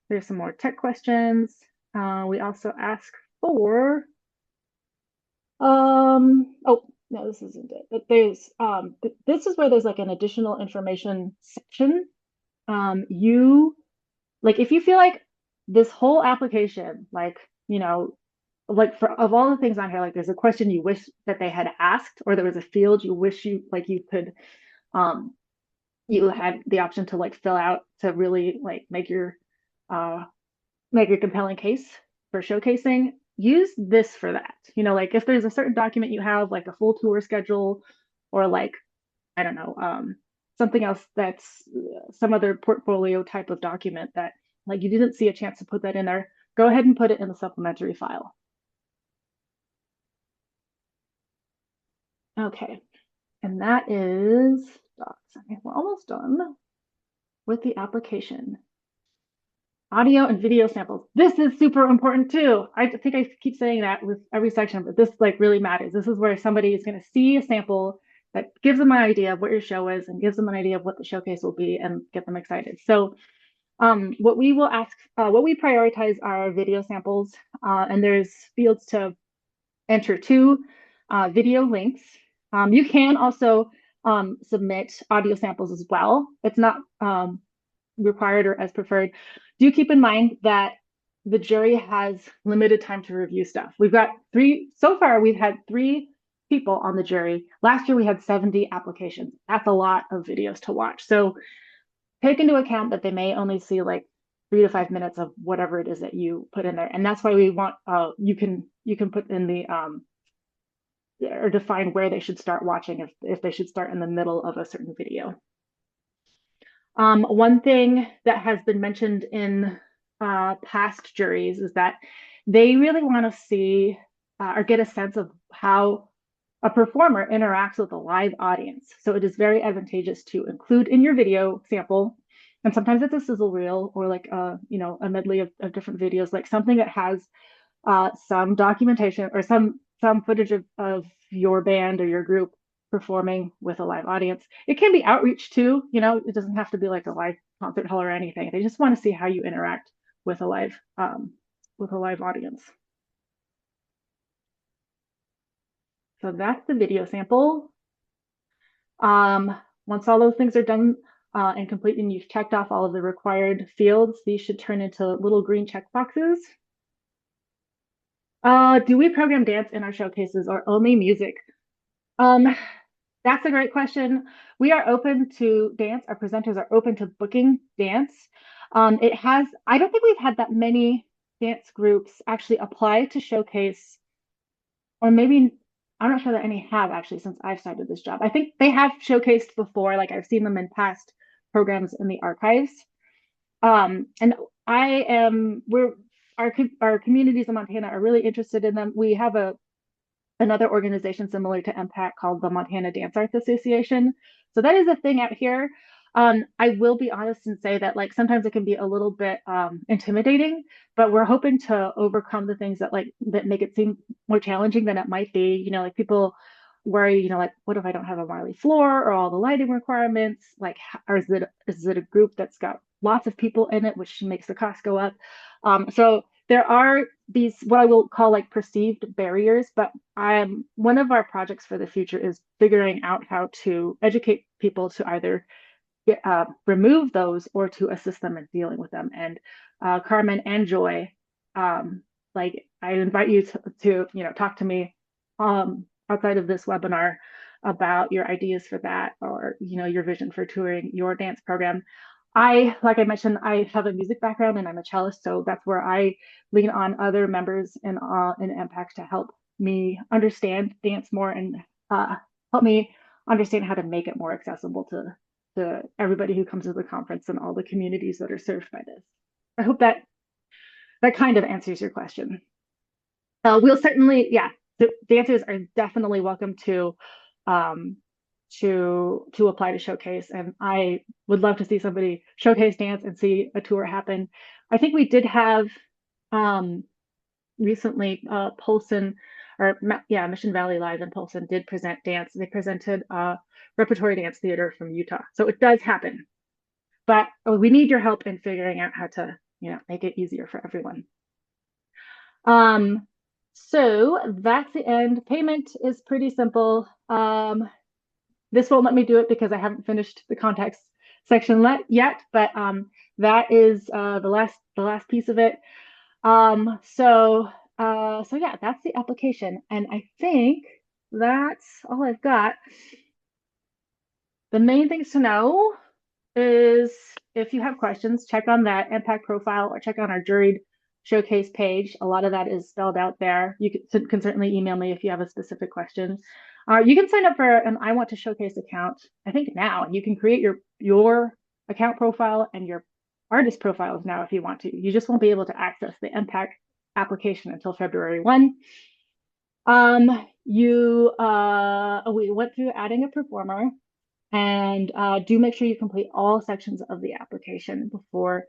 There's some more tech questions. We also ask for, oh, no, this isn't it. But there's, this is where there's like an additional information section. If you feel like this whole application, like, of all the things on here, like there's a question you wish that they had asked, or there was a field you wish you could, you had the option to like fill out to really like make your compelling case for showcasing, use this for that. Like if there's a certain document you have, like a full tour schedule, or like, I don't know, something else that's some other portfolio type of document that like you didn't see a chance to put that in there, go ahead and put it in the supplementary file. Okay, and that is docs. Okay, we're almost done with the application. Audio and video samples. This is super important too. I think I keep saying that with every section, but this like really matters. This is where somebody is going to see a sample that gives them an idea of what your show is and gives them an idea of what the showcase will be and get them excited. So what we will ask, what we prioritize are video samples, and there's fields to enter 2 video links. You can also submit audio samples as well. It's not required or as preferred. Do keep in mind that the jury has limited time to review stuff. We've got so far we've had 3 people on the jury. Last year we had 70 applications. That's a lot of videos to watch. So take into account that they may only see like 3 to 5 minutes of whatever it is that you put in there. And that's why we want you can put in the or define where they should start watching if they should start in the middle of a certain video. One thing that has been mentioned in past juries is that they really want to see or get a sense of how a performer interacts with a live audience. So it is very advantageous to include in your video sample, and sometimes it's a sizzle reel or like a medley of different videos, like something that has some documentation or some footage of your band or your group performing with a live audience. It can be outreach too, it doesn't have to be like a live concert hall or anything. They just want to see how you interact with a live audience. So that's the video sample. Once all those things are done and complete and you've checked off all of the required fields, these should turn into little green check boxes. Do we program dance in our showcases or only music? That's a great question. We are open to dance. Our presenters are open to booking dance. I don't think we've had that many dance groups actually apply to showcase, or maybe, I'm not sure that any have actually since I've started this job. I think they have showcased before, like I've seen them in past programs in the archives. And our communities in Montana are really interested in them. We have another organization similar to MPAC called the Montana Dance Arts Association. So that is a thing out here. I will be honest and say that like sometimes it can be a little bit intimidating, but we're hoping to overcome the things that make it seem more challenging than it might be. Like people worry, like what if I don't have a Marley floor or all the lighting requirements? Like, or is it a group that's got lots of people in it, which makes the cost go up? So there are these what I will call like perceived barriers, but one of our projects for the future is figuring out how to educate people to either remove those or to assist them in dealing with them. And Carmen and Joy, like I invite you to talk to me outside of this webinar about your ideas for that, or your vision for touring your dance program. Like I mentioned, I have a music background and I'm a cellist, so that's where I lean on other members in MPAC to help me understand dance more and help me understand how to make it more accessible to everybody who comes to the conference and all the communities that are served by this. I hope that kind of answers your question. We'll certainly, yeah, the dancers are definitely welcome to apply to showcase, and I would love to see somebody showcase dance and see a tour happen. I think we did have recently Polson, or yeah, Mission Valley Live and Polson did present dance. They presented repertory dance theater from Utah, so it does happen, but we need your help in figuring out how to make it easier for everyone. So that's the end. Payment is pretty simple. This won't let me do it because I haven't finished the context section yet, but that is the last piece of it. So yeah, that's the application, and I think that's all I've got. The main things to know is if you have questions, check on that MPAC profile or check on our juried showcase page. A lot of that is spelled out there. You can certainly email me if you have a specific question. You can sign up for an I Want to Showcase account, I think now, and you can create your account profile and your artist profiles now if you want to. You just won't be able to access the MPAC application until February 1. We went through adding a performer, and do make sure you complete all sections of the application before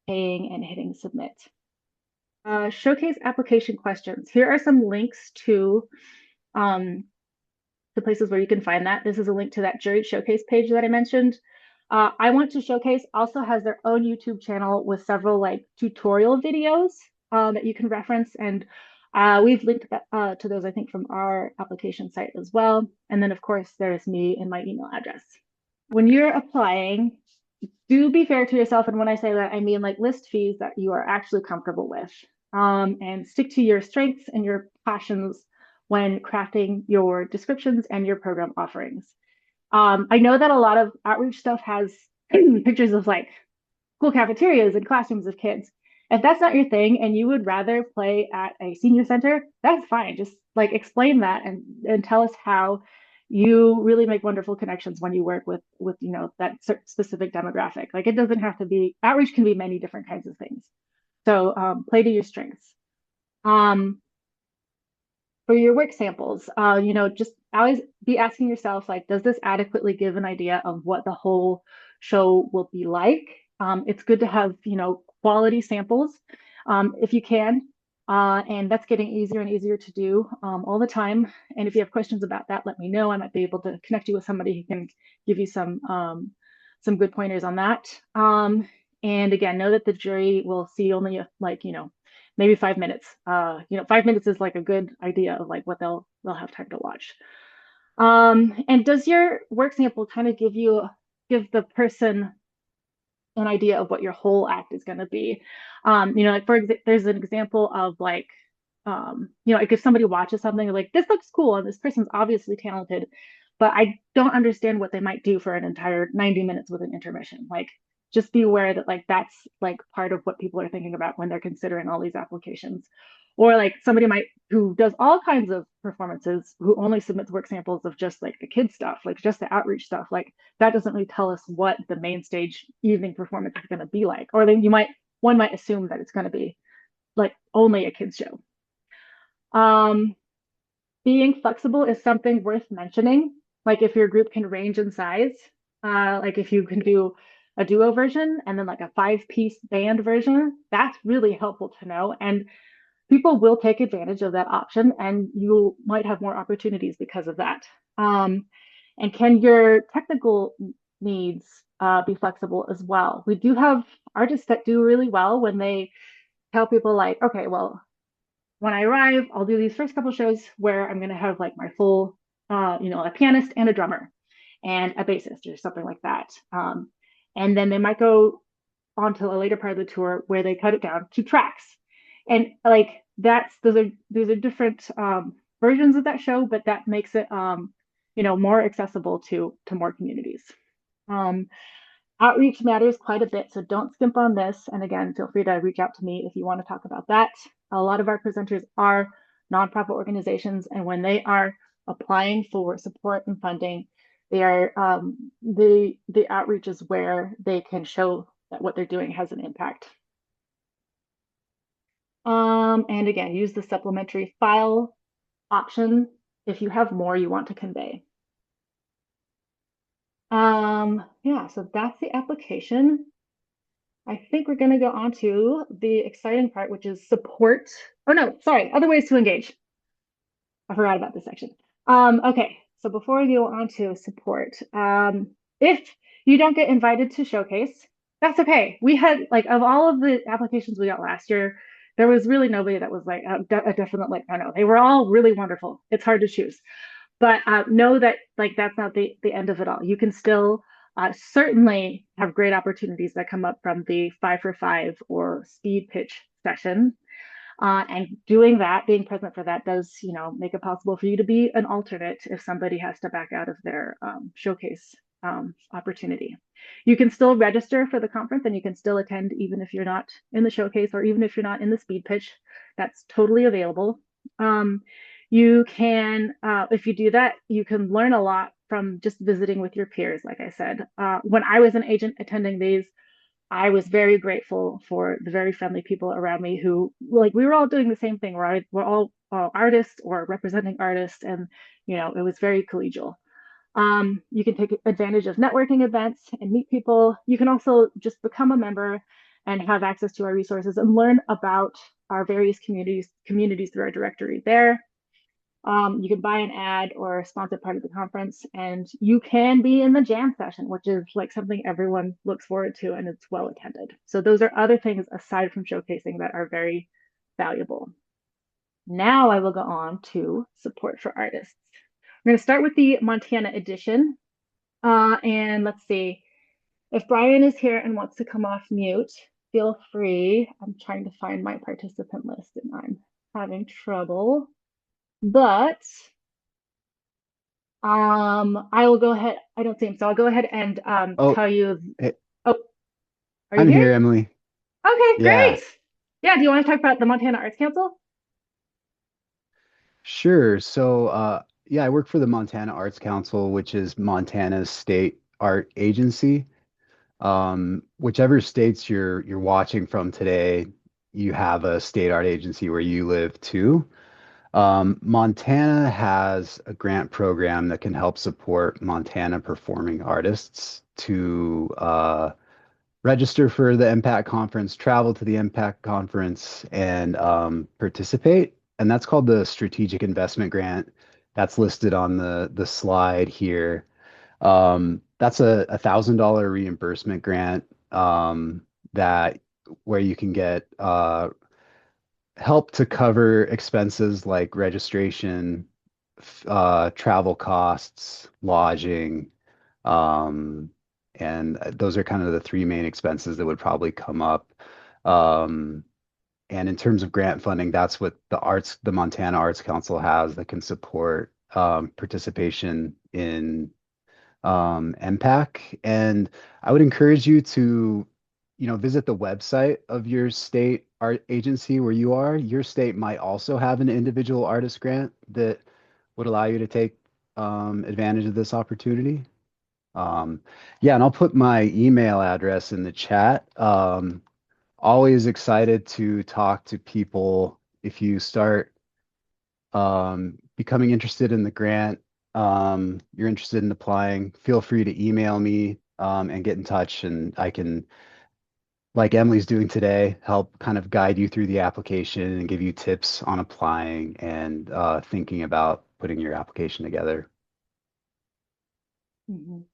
paying and hitting submit. Showcase application questions. Here are some links to the places where you can find that. This is a link to that juried showcase page that I mentioned. I Want to Showcase also has their own YouTube channel with several like tutorial videos that you can reference, and we've linked to those, I think, from our application site as well. And then of course there's me and my email address. When you're applying, do be fair to yourself. And when I say that, I mean like list fees that you are actually comfortable with. And stick to your strengths and your passions when crafting your descriptions and your program offerings. I know that a lot of outreach stuff has pictures of like cool cafeterias and classrooms of kids. If that's not your thing and you would rather play at a senior center, that's fine. Just like explain that and tell us how you really make wonderful connections when you work with that specific demographic. Like it doesn't have to be outreach can be many different kinds of things. So play to your strengths. Um, for your work samples, just always be asking yourself, like, does this adequately give an idea of what the whole show will be like? It's good to have, quality samples if you can. And that's getting easier and easier to do all the time. And if you have questions about that, let me know. I might be able to connect you with somebody who can give you some good pointers on that. And again, know that the jury will see only like, maybe 5 minutes. 5 minutes is like a good idea of like what they'll have time to watch. And does your work sample kind of give the person an idea of what your whole act is going to be? Like for example, there's an example of like, like if somebody watches something like this looks cool and this person's obviously talented, but I don't understand what they might do for an entire 90 minutes with an intermission. Like just be aware that like that's like part of what people are thinking about when they're considering all these applications. Or like somebody might who does all kinds of performances who only submits work samples of just like the kid stuff, like just the outreach stuff. Like that doesn't really tell us what the main stage evening performance is going to be like. Or then one might assume that it's going to be like only a kids show. Um, being flexible is something worth mentioning. Like if your group can range in size, like if you can do a duo version and then like a 5-piece band version, that's really helpful to know. And people will take advantage of that option and you might have more opportunities because of that. And can your technical needs be flexible as well? We do have artists that do really well when they tell people like, okay, well, when I arrive, I'll do these first couple shows where I'm going to have like my full, a pianist and a drummer and a bassist or something like that. And then they might go on to a later part of the tour where they cut it down to tracks. And like those are different versions of that show, but that makes it more accessible to more communities. Um, Outreach matters quite a bit, so don't skimp on this. And again, feel free to reach out to me if you want to talk about that. A lot of our presenters are nonprofit organizations, and when they are applying for support and funding, they are the outreach is where they can show that what they're doing has an impact. And again, use the supplementary file option if you have more you want to convey. Yeah, so that's the application. I think we're going to go on to the exciting part, which is support. Oh, no, sorry, other ways to engage. I forgot about this section. Okay, so before we go on to support, if you don't get invited to showcase, that's okay. We had like of all of the applications we got last year, there was really nobody that was like a definite like, I know they were all really wonderful. It's hard to choose, but know that like that's not the end of it all. You can still certainly have great opportunities that come up from the 5 for 5 or speed pitch session. And doing that, being present for that does, make it possible for you to be an alternate if somebody has to back out of their showcase opportunity. You can still register for the conference and you can still attend even if you're not in the showcase or even if you're not in the speed pitch. That's totally available. You can, if you do that, you can learn a lot from just visiting with your peers, like I said. When I was an agent attending these, I was very grateful for the very friendly people around me who, like, we were all doing the same thing, right? We're all artists or representing artists, and it was very collegial. You can take advantage of networking events and meet people. You can also just become a member and have access to our resources and learn about our various communities through our directory there. You can buy an ad or sponsor part of the conference, and you can be in the jam session, which is like something everyone looks forward to and it's well attended. So those are other things aside from showcasing that are very valuable. Now I will go on to support for artists. We're going to start with the Montana edition. And let's see. If Brian is here and wants to come off mute, feel free. I'm trying to find my participant list and I'm having trouble. But I will go ahead. I don't see him, so I'll go ahead and Oh, tell you. hey, Oh, are you I'm here? here, Emily. Okay, Yeah, great. Yeah, do you want to talk about the Montana Arts Council? sure. Yeah, I work for the Montana Arts Council, which is Montana's state art agency. Whichever states you're watching from today, you have a state art agency where you live too. Montana has a grant program that can help support Montana performing artists to register for the MPAC conference, travel to the MPAC conference, and participate. And that's called the Strategic Investment Grant. That's listed on the slide here. That's a $1,000 reimbursement grant that where you can get help to cover expenses like registration, travel costs, lodging, um, and those are kind of the three main expenses that would probably come up. Um, and in terms of grant funding, that's what the Montana Arts Council has that can support participation in MPAC. And I would encourage you to, visit the website of your state art agency where you are. Your state might also have an individual artist grant that would allow you to take advantage of this opportunity. Um, yeah, and I'll put my email address in the chat. Always excited to talk to people if you start becoming interested in the grant, you're interested in applying, feel free to email me and get in touch, and I can, like Emily's doing today, help kind of guide you through the application and give you tips on applying and thinking about putting your application together. Mhm.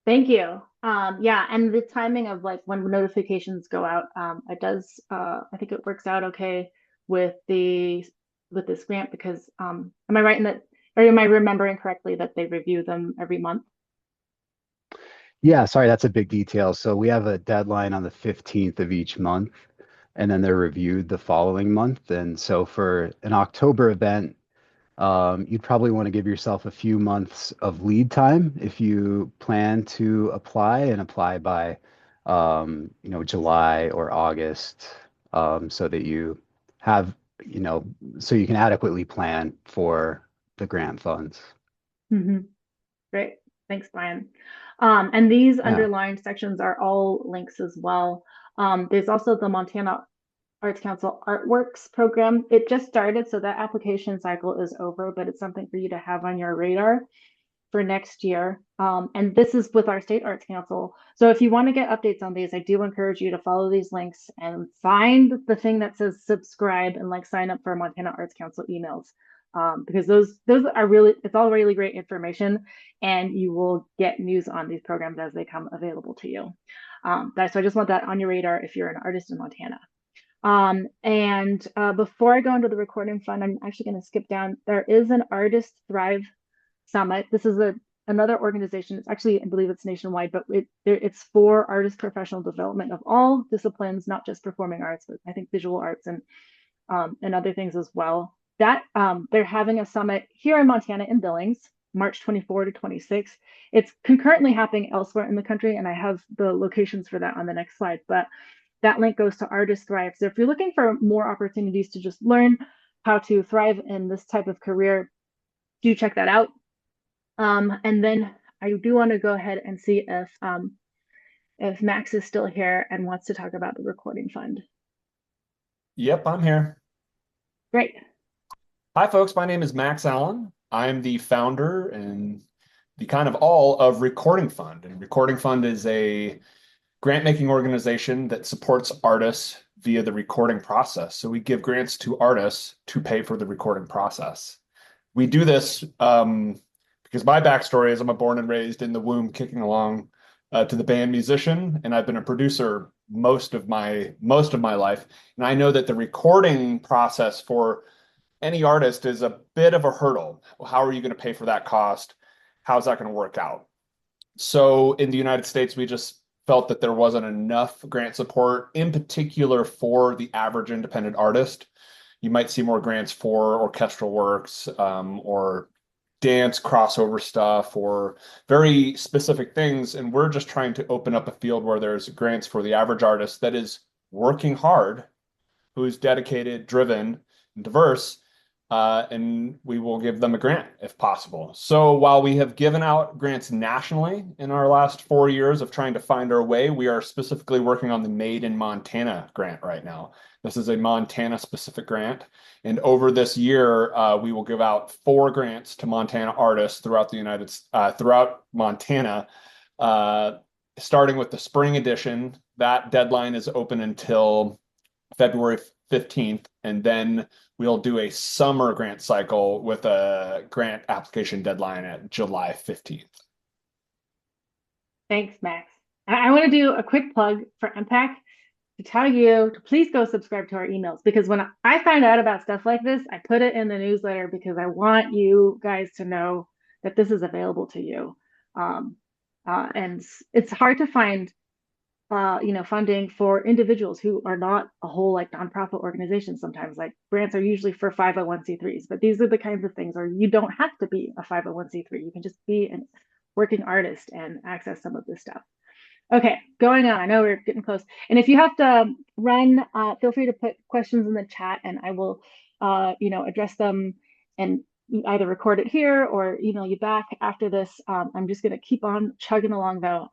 Thank you. Yeah, and the timing of like when notifications go out, it does I think it works out okay with the with this grant because am I right in that or am I remembering correctly that they review them every month? Yeah, sorry, that's a big detail. So we have a deadline on the 15th of each month, and then they're reviewed the following month. And so for an October event, you'd probably want to give yourself a few months of lead time if you plan to apply and apply by, July or August, so that you have, you know, so you can adequately plan for the grant funds. Hmm. Great. Thanks, Brian. And these Yeah. underlined sections are all links as well. There's also the Montana Arts Council Artworks program. It just started, so that application cycle is over, but it's something for you to have on your radar for next year. And this is with our state arts council. So if you want to get updates on these, I do encourage you to follow these links and find the thing that says subscribe and like sign up for Montana Arts Council emails. Because those are really it's all really great information and you will get news on these programs as they come available to you. So I just want that on your radar if you're an artist in Montana. And before I go into the recording fund, I'm actually going to skip down. There is an Artist Thrive Summit. This is another organization. It's actually, I believe it's nationwide, but it's for artist professional development of all disciplines, not just performing arts, but I think visual arts and other things as well. That they're having a summit here in Montana in Billings, March 24 to 26. It's concurrently happening elsewhere in the country, and I have the locations for that on the next slide. But that link goes to Artist Thrive. So if you're looking for more opportunities to just learn how to thrive in this type of career, do check that out. And then I do want to go ahead and see if Max is still here and wants to talk about the recording fund. Yep, I'm here. Great. Hi, folks. My name is Max Allen. I'm the founder and the kind of all of Recording Fund. And Recording Fund is a grant-making organization that supports artists via the recording process. So we give grants to artists to pay for the recording process. We do this because my backstory is I'm a born and raised in the womb, kicking along to the band musician, and I've been a producer most of my life. And I know that the recording process for any artist is a bit of a hurdle. How are you going to pay for that cost? How's that going to work out? So in the United States, we just felt that there wasn't enough grant support, in particular for the average independent artist. You might see more grants for orchestral works, or dance crossover stuff, or very specific things. And we're just trying to open up a field where there's grants for the average artist that is working hard, who's dedicated, driven, and diverse, and we will give them a grant if possible. So while we have given out grants nationally in our last 4 years of trying to find our way, we are specifically working on the Made in Montana grant right now. This is a Montana specific grant. And over this year, we will give out 4 grants to Montana artists throughout Montana, starting with the spring edition. That deadline is open until February 15th, and then we'll do a summer grant cycle with a grant application deadline at July 15th. Thanks, Max. I want to do a quick plug for MPAC to tell you to please go subscribe to our emails, because when I find out about stuff like this, I put it in the newsletter because I want you guys to know that this is available to you. And it's hard to find funding for individuals who are not a whole like nonprofit organization. Sometimes like grants are usually for 501c3s, but these are the kinds of things where you don't have to be a 501c3. You can just be a working artist and access some of this stuff. Okay, going on. I know we're getting close. And if you have to run, feel free to put questions in the chat and I will, address them and either record it here or email you back after this. I'm just going to keep on chugging along though.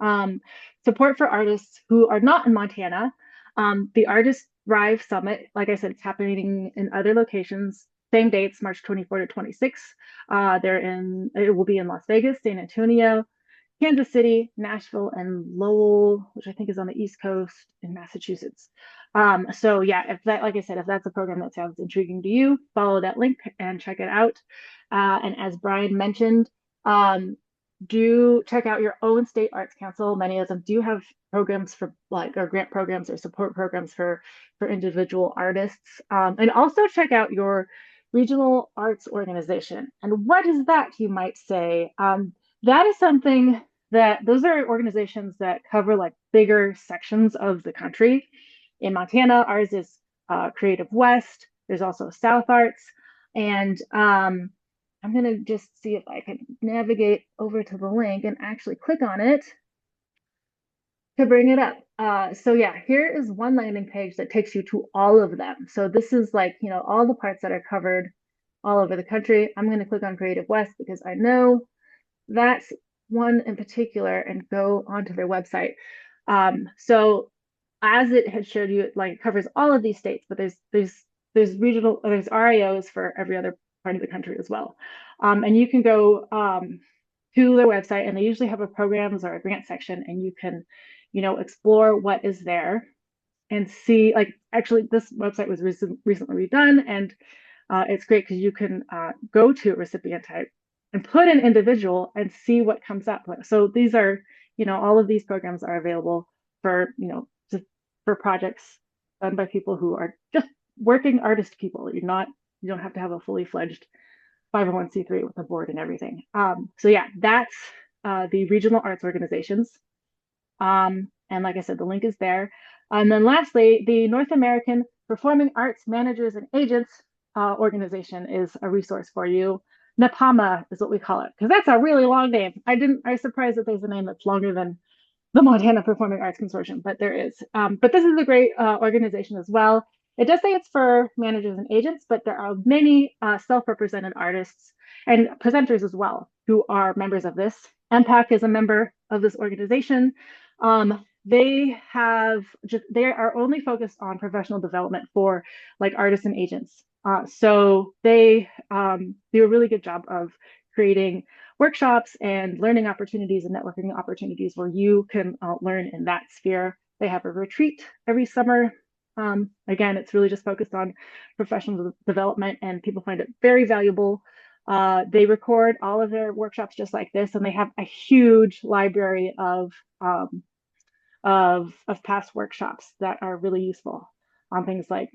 Support for artists who are not in Montana. The Artist Thrive Summit, like I said, it's happening in other locations. Same dates, March 24 to 26. It will be in Las Vegas, San Antonio, Kansas City, Nashville, and Lowell, which I think is on the East Coast in Massachusetts. So yeah, like I said, if that's a program that sounds intriguing to you, follow that link and check it out. And as Brian mentioned, do check out your own state arts council. Many of them do have programs for or grant programs or support programs for individual artists. And also check out your regional arts organization. And what is that, you might say? That is something that those are organizations that cover like bigger sections of the country. In Montana, ours is Creative West. There's also South Arts. And I'm going to just see if I can navigate over to the link and actually click on it to bring it up. So yeah, here is one landing page that takes you to all of them. So this is like, all the parts that are covered all over the country. I'm going to click on Creative West because I know that's one in particular and go onto their website. So as it had showed you, it covers all of these states, but there's RIOs for every other part of the country as well. And you can go to their website and they usually have a programs or a grant section and you can, explore what is there and see, actually this website was recently redone and it's great because you can go to a recipient type and put an individual and see what comes up. So these are, all of these programs are available for, just for projects done by people who are just working artist people. You don't have to have a fully fledged 501c3 with a board and everything. So yeah, that's the regional arts organizations. And like I said, the link is there. And then lastly, the North American Performing Arts Managers and Agents organization is a resource for you. NAPAMA is what we call it, because that's a really long name. I was surprised that there's a name that's longer than the Montana Performing Arts Consortium, but there is. But this is a great organization as well. It does say it's for managers and agents, but there are many self-represented artists and presenters as well who are members of this. MPAC is a member of this organization. They are only focused on professional development for artists and agents. So they do a really good job of creating workshops and learning opportunities and networking opportunities where you can learn in that sphere. They have a retreat every summer. Again, it's really just focused on professional development and people find it very valuable. They record all of their workshops just like this, and they have a huge library of past workshops that are really useful on things like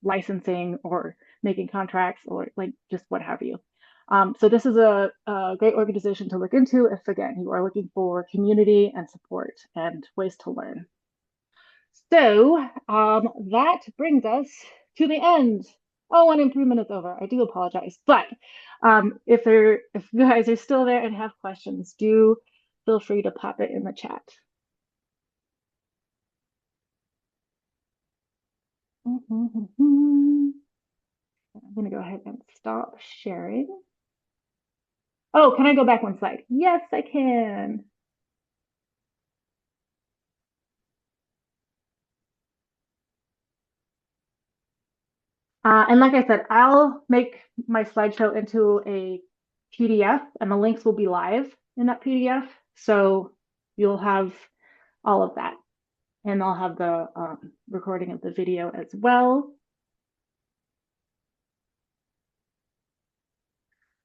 licensing or making contracts or just what have you. So this is a great organization to look into if, again, you are looking for community and support and ways to learn. So that brings us to the end. Oh, 1 and 3 minutes over. I do apologize. But if you guys are still there and have questions, do feel free to pop it in the chat. I'm going to go ahead and stop sharing. Oh, can I go back one slide? Yes, I can. And like I said, I'll make my slideshow into a PDF and the links will be live in that PDF. So you'll have all of that. And I'll have the recording of the video as well.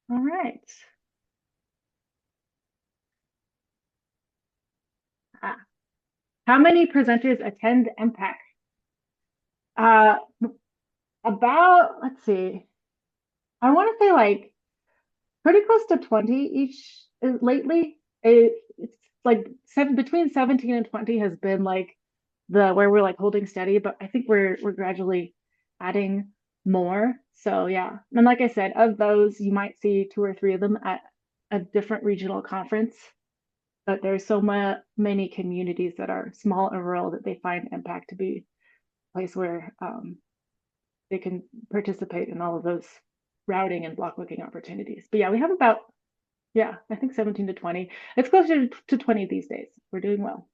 All right. How many presenters attend MPAC? Let's see, I want to say like pretty close to 20 each lately. It's like between 17 and 20 has been like where we're like holding steady, but I think we're gradually adding more. So yeah. And like I said, of those, you might see 2 or 3 of them at a different regional conference. But there's so many communities that are small and rural that they find MPAC to be a place where they can participate in all of those routing and block booking opportunities. But yeah, we have about, I think 17 to 20. It's closer to 20 these days. We're doing well.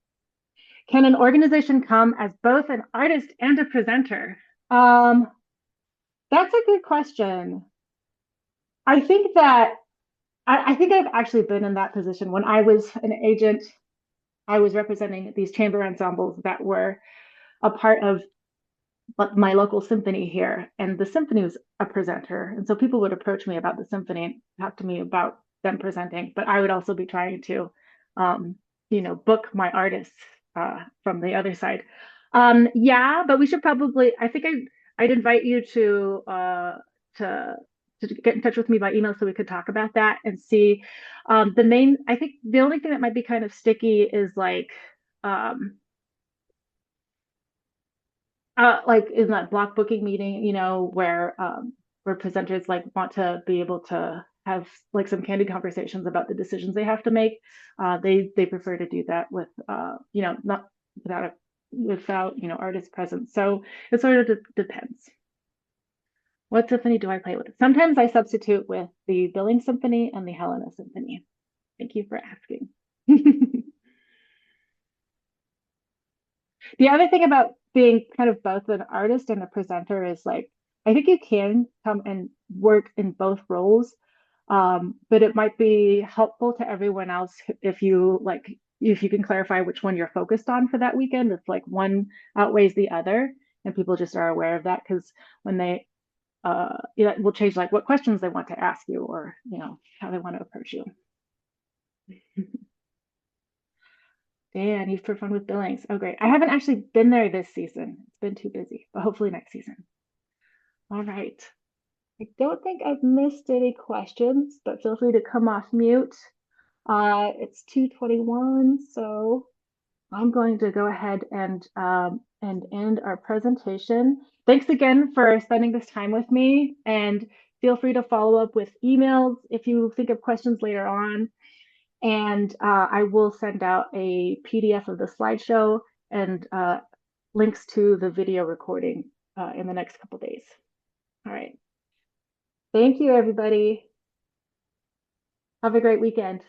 Can an organization come as both an artist and a presenter? That's a good question. I think that I think I've actually been in that position. When I was an agent, I was representing these chamber ensembles that were a part of my local symphony here, and the symphony was a presenter. And so people would approach me about the symphony and talk to me about them presenting, but I would also be trying to, book my artists from the other side. Yeah, but we should probably, I think I'd invite you to get in touch with me by email so we could talk about that and see. I think the only thing that might be kind of sticky is like in that block booking meeting, where presenters like want to be able to have like some candid conversations about the decisions they have to make. They prefer to do that with not without artist presence. So it sort of depends. What symphony do I play with? Sometimes I substitute with the Billing Symphony and the Helena Symphony. Thank you for asking. The other thing about being kind of both an artist and a presenter is like, I think you can come and work in both roles, but it might be helpful to everyone else if you can clarify which one you're focused on for that weekend. If like one outweighs the other, and people just are aware of that because when they, it will change like what questions they want to ask you or how they want to approach you. Dan, you've performed with Billings. Oh, great. I haven't actually been there this season. It's been too busy, but hopefully next season. All right. I don't think I've missed any questions, but feel free to come off mute. It's 2:21, so I'm going to go ahead and end our presentation. Thanks again for spending this time with me, and feel free to follow up with emails if you think of questions later on. And I will send out a PDF of the slideshow and links to the video recording in the next couple days. All right. Thank you, everybody. Have a great weekend.